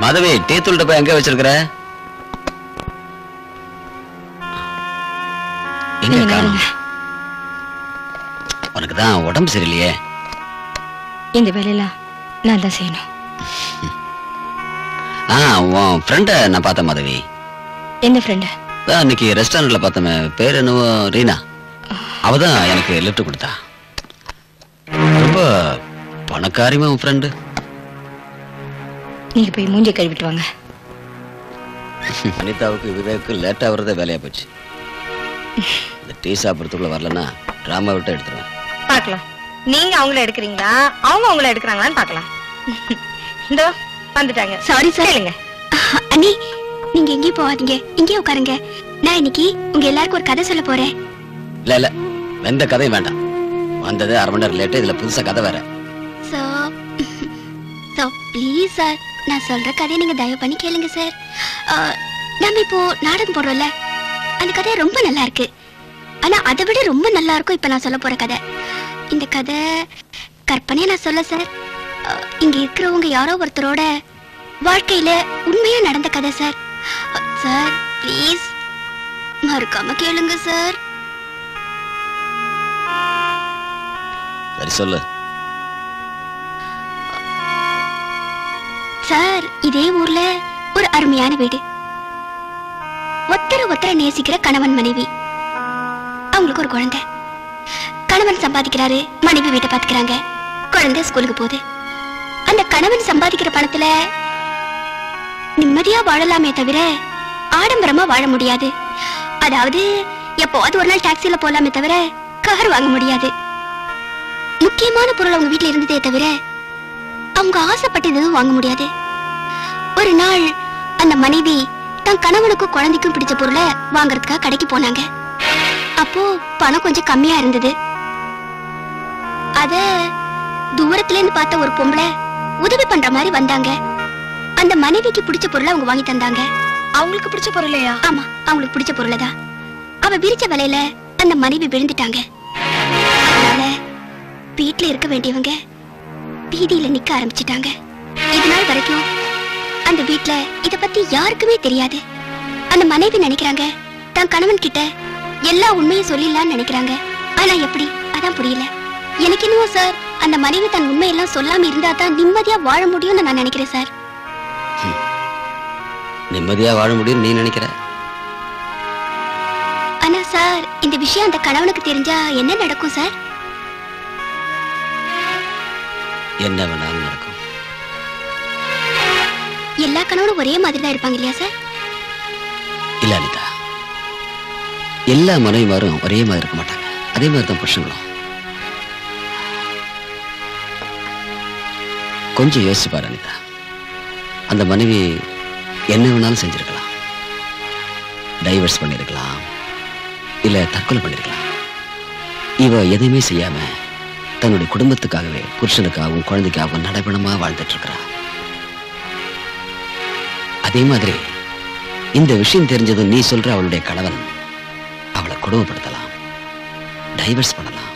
மாதவி, டீ தூள் டப்பா எங்க வச்சிருக்கிற? எங்க காணோம்? உனக்கு தான் உடம்பு சரியில்லையே. இந்த வேலையெல்லாம் நான் தான் செய்யணும். உன் ஃப்ரெண்ட நான் பார்த்தேன் மாதவி. எந்த ஃப்ரெண்ட்? அன்னைக்கு ரெஸ்டாரண்ட்ல பார்த்தமே, பேர் என்னவோ ரீனா. அவதான் எனக்கு லிஃப்ட் கொடுத்தா. ரொம்ப பணக்காரிமா உன் ஃப்ரெண்டு. நீங்க போய் மூஞ்சி கழுவிட்டு வாங்க. அனிதாவுக்கு விவேக்கு லேட்டா வரதே வேலையா போச்சு. இந்த டீ சாப்பிடறதுக்குள்ள வரலன்னா டிராமா விட்டு எடுத்துருவேன். பார்க்கலாம். நீங்க அவங்கள எடுக்கிறீங்களா, அவங்க அவங்கள எடுக்கிறாங்களான்னு பார்க்கலாம். இந்த வந்துட்டாங்க. Sorry sir. இல்லைங்க அண்ணி, நீங்க எங்கேயும் போகாதீங்க, இங்கே உட்காருங்க. நான் இன்னைக்கு உங்க எல்லாருக்கும் ஒரு கதை சொல்ல போறேன். இல்ல எந்த கதையும் வேண்டாம். வந்தது அரை மணி நேரம் லேட்டு, இதுல புதுசா கதை வேற. ப்ளீஸ் சார், நான் சொல்ற கதையை நீங்க தயவு பண்ணி கேளுங்க சார். நம்ம இப்போ நாடகம் போடுறோம்ல, அந்த கதை ரொம்ப நல்லா இருக்கு. ஆனா அதை விட ரொம்ப நல்லா இருக்கும் இப்ப நான் சொல்ல போற கதை. இந்த கதை கற்பனையா நான் சொல்ல சார். இங்க இருக்கிறவங்க யாரோ ஒருத்தரோட வாழ்க்கையில உண்மையா நடந்த கதை சார். சார் ப்ளீஸ் மறக்காம கேளுங்க சார். சரி சொல்லு. சார், இதே ஊர்ல ஒரு அருமையான வீடு. ஒருத்தர நேசிக்கிற கணவன் மனைவி. அவங்களுக்கு ஒரு குழந்தை. கணவன் சம்பாதிக்கிறாரு, மனைவி வீட்டை பாத்துக்கிறாங்க. குழந்தை ஸ்கூலுக்கு போகுது. அந்த கணவன் சம்பாதிக்கிற பணத்துல நிம்மதியா வாழலாமே தவிர ஆடம்பரமா வாழ முடியாது. அதாவது எப்போது ஒரு நாள் டாக்ஸில போலாமே தவிர கார் வாங்க முடியாது. முக்கியமான பொருள் அவங்க வீட்டுல இருந்ததே தவிர அவங்க ஆசைப்பட்டதும் வாங்க முடியாது. ஒரு நாள் அந்த மனைவி தன் கணவனுக்கும் குழந்தைக்கும் பிடிச்ச பொருளை வாங்கறதுக்காக கடைக்கு போனாங்க. அப்போ பணம் கொஞ்சம் கம்மியா இருந்தது. அத தூரத்துல இருந்து பார்த்த ஒரு பொம்பளை உதவி பண்ற மாதிரி வந்தாங்க. அந்த மனைவிக்கு பிடிச்ச பொருளை அவங்க வாங்கி தந்தாங்க. அவங்களுக்கு பிடிச்ச பொருளையா? ஆமா, அவங்களுக்கு பிடிச்ச பொருளைதான். அவ விரிச்ச வலையில அந்த மனைவி விழுந்துட்டாங்க. அதனால வீட்டுல இருக்க வேண்டியவங்க வீதியில நிக்க ஆரம்பிச்சிட்டாங்க. இது நாள் வரைக்கும் அந்த வீட்டுல இத பத்தி யாருக்குமே தெரியாது. அந்த மனைவி நினைக்கிறாங்க தான் கணவன் கிட்ட எல்லா உண்மையும் சொல்லிடலாம்னு நினைக்கிறாங்க. ஆனா எப்படி, அதான் புரியல. எனக்கு என்னவோ சார், அந்த மனைவி தன் உண்மையெல்லாம் சொல்லாம இருந்தா தான் நிம்மதியா வாழ முடியும்னு நான் நினைக்கிறேன் சார். நிம்மதியா வாழ முடியும்னு நீ நினைக்கிற? ஆனா சார், இந்த விஷயம் அந்த கணவனுக்கு தெரிஞ்சா என்ன நடக்கும் சார்? என்ன வேணாலும் நடக்கும். எல்லா கணவனும் ஒரே மாதிரி தான் இருப்பாங்க இல்லையா சார்? இல்ல அனிதா, எல்லா மனைவிமாரும் ஒரே மாதிரி இருக்க மாட்டாங்க. அதே மாதிரி தான் புருஷங்களும். கொஞ்சம் யோசிச்சு பாரு அனிதா. அந்த மனைவி என்ன வேணாலும் செஞ்சிருக்கலாம். டைவர்ஸ் பண்ணிருக்கலாம், இல்ல தற்கொலை பண்ணிருக்கலாம். இவ எதையுமே செய்யாம தன்னுடைய குடும்பத்துக்காகவே, புருஷனுக்காகவும் குழந்தைக்காகவும் நடைபெணமா வாழ்ந்துட்டு இருக்கிறா. அதே மாதிரி இந்த விஷயம் தெரிஞ்சதும் நீ சொல்ற அவளுடைய கணவன் அவளை கொடுமைப்படுத்தலாம், டைவர்ஸ் பண்ணலாம்,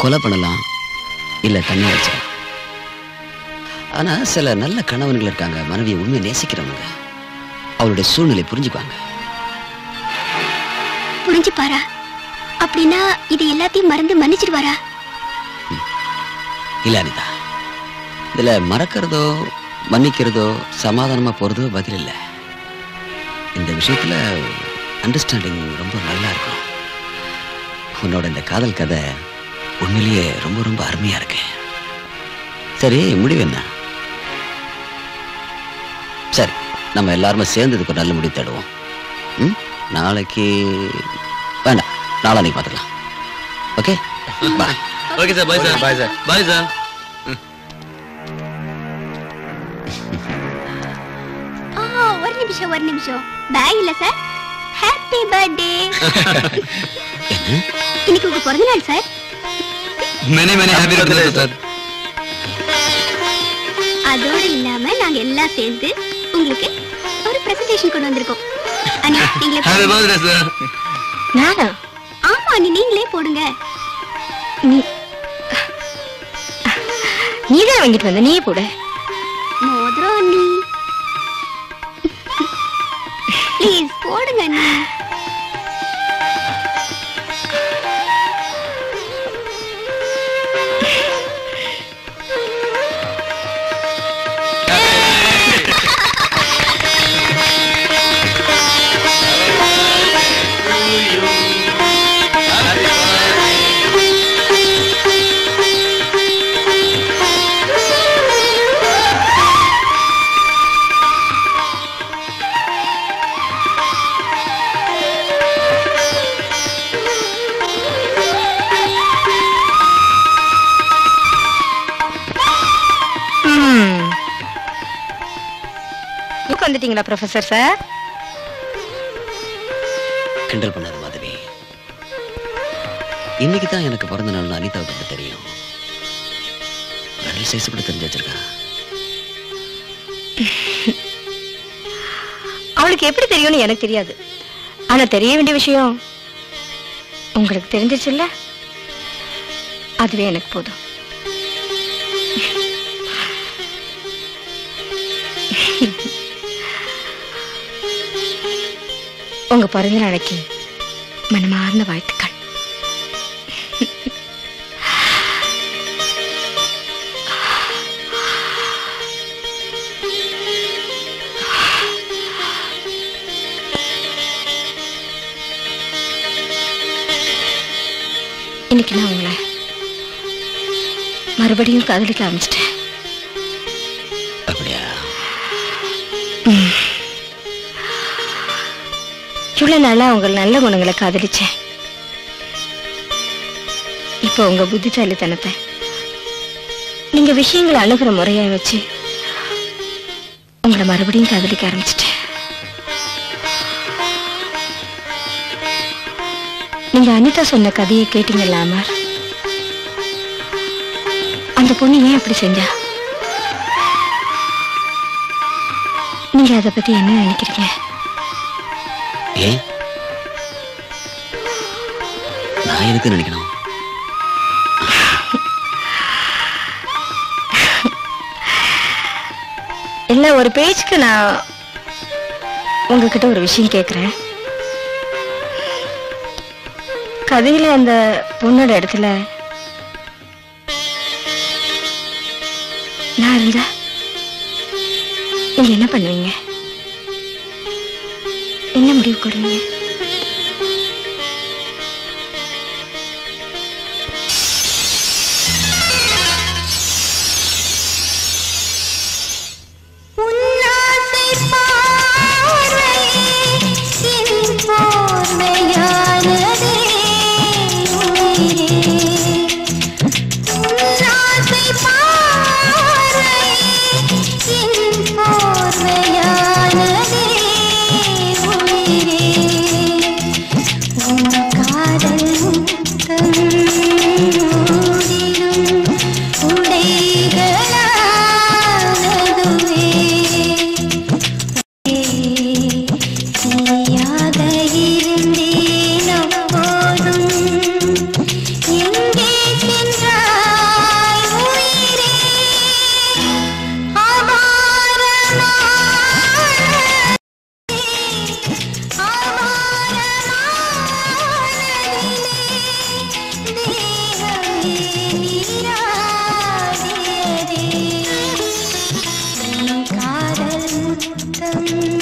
கொலை பண்ணலாம், இல்ல தண்ணி வச்சிடலாம். ஆனா சில நல்ல கணவன்கள் இருக்காங்க, மனைவியை உண்மையை நேசிக்கிறவங்க. அவளுடைய சூழ்நிலை புரிஞ்சுக்குவாங்க. புரிஞ்சுப்பாரா? அப்படின்னா இது எல்லாத்தையும் மறந்து மன்னிச்சிடுவாரா? இல்ல அனிதா, இதுல மறக்கிறதோ மன்னிக்கிறதோ சமாதானமா போறதோ பதில் இல்லை. இந்த விஷயத்துல அண்டர்ஸ்டாண்டிங் ரொம்ப நல்லா இருக்கும். உன்னோட இந்த காதல் கதை உண்மையிலேயே ரொம்ப ரொம்ப அருமையா இருக்கு. சரி, முடிவு என்ன? சரி, நம்ம எல்லாருமே சேர்ந்ததுக்கு ஒரு நல்ல முடிவு தேடுவோம். நாளைக்கு வேண்டாம், நாளைக்கு பார்த்துக்கலாம். ஓகே, பாய். Okay sir, bye sir. Bye sir. Bye sir. ஒரு நிமிஷம். பாய் இல்ல சார், ஹாப்பி பர்த்டே. இன்னைக்கு உங்க பிறந்த நாள் sir. many happy birthday sir. அதோட இல்லாம நாங்க எல்லாம் சேர்ந்து உங்களுக்கு ஒரு பிரசன்டேஷன் கொண்டு வந்திருக்கோம். அண்ணா, நீங்களே happy birthday சார். நானா? ஆமா, நீங்களே போடுங்க. நீதான் வாங்கிட்டு வந்த, நீயே போடு. மோதிரம் அண்ணி, ப்ளீஸ் போடுங்க அண்ணி. வந்துட்டீங்களா ப்ரொஃபசர் சார்? கிண்டல் பண்ணாத மாதவி. இன்னைக்கு தான் எனக்கு பிறந்த நாள் அனிதாவை பத்தி தெரியும். கடல் சைஸ் கூட தெரிஞ்சு வச்சிருக்கா. அவளுக்கு எப்படி தெரியும்னு எனக்கு தெரியாது. ஆனா தெரிய வேண்டிய விஷயம் உங்களுக்கு தெரிஞ்சிச்சுல்ல, அதுவே எனக்கு போதும். உங்க பிறந்த நாளைக்கு மனமார்ந்த வாழ்த்துக்கள். இன்னைக்கு நான் உங்களை மறுபடியும் காதலிக்க ஆரம்பிச்சிட்டேன். அப்படியா? இவ்வளவு நாளா உங்க நல்ல குணங்களை காதலிச்சேன். இப்போ உங்க புத்திசாலித்தனத்தை, நீங்க விஷயங்களை அணுகிற முறையா வச்சு உங்களை மறுபடியும் காதலிக்க ஆரம்பிச்சிட்டேன். நீங்க அனிதா சொன்ன கதையை கேட்டீங்கல்ல அமர்? அந்த பொண்ணு ஏன் அப்படி செஞ்சா? நீங்க அதை பத்தி என்ன நினைக்கிறீங்க? ஏன் நான் எதுக்கு நினைக்கணும்? இல்ல, ஒரு பேச்சுக்கு நான் உங்ககிட்ட ஒரு விஷயம் கேக்குறேன். கதையில அந்த பொண்ணோட இடத்துல நான் இருந்தா நீங்க என்ன பண்ணுவீங்க? என்ன முடிவுக்கு வருவீங்க? காதல் முத்தம்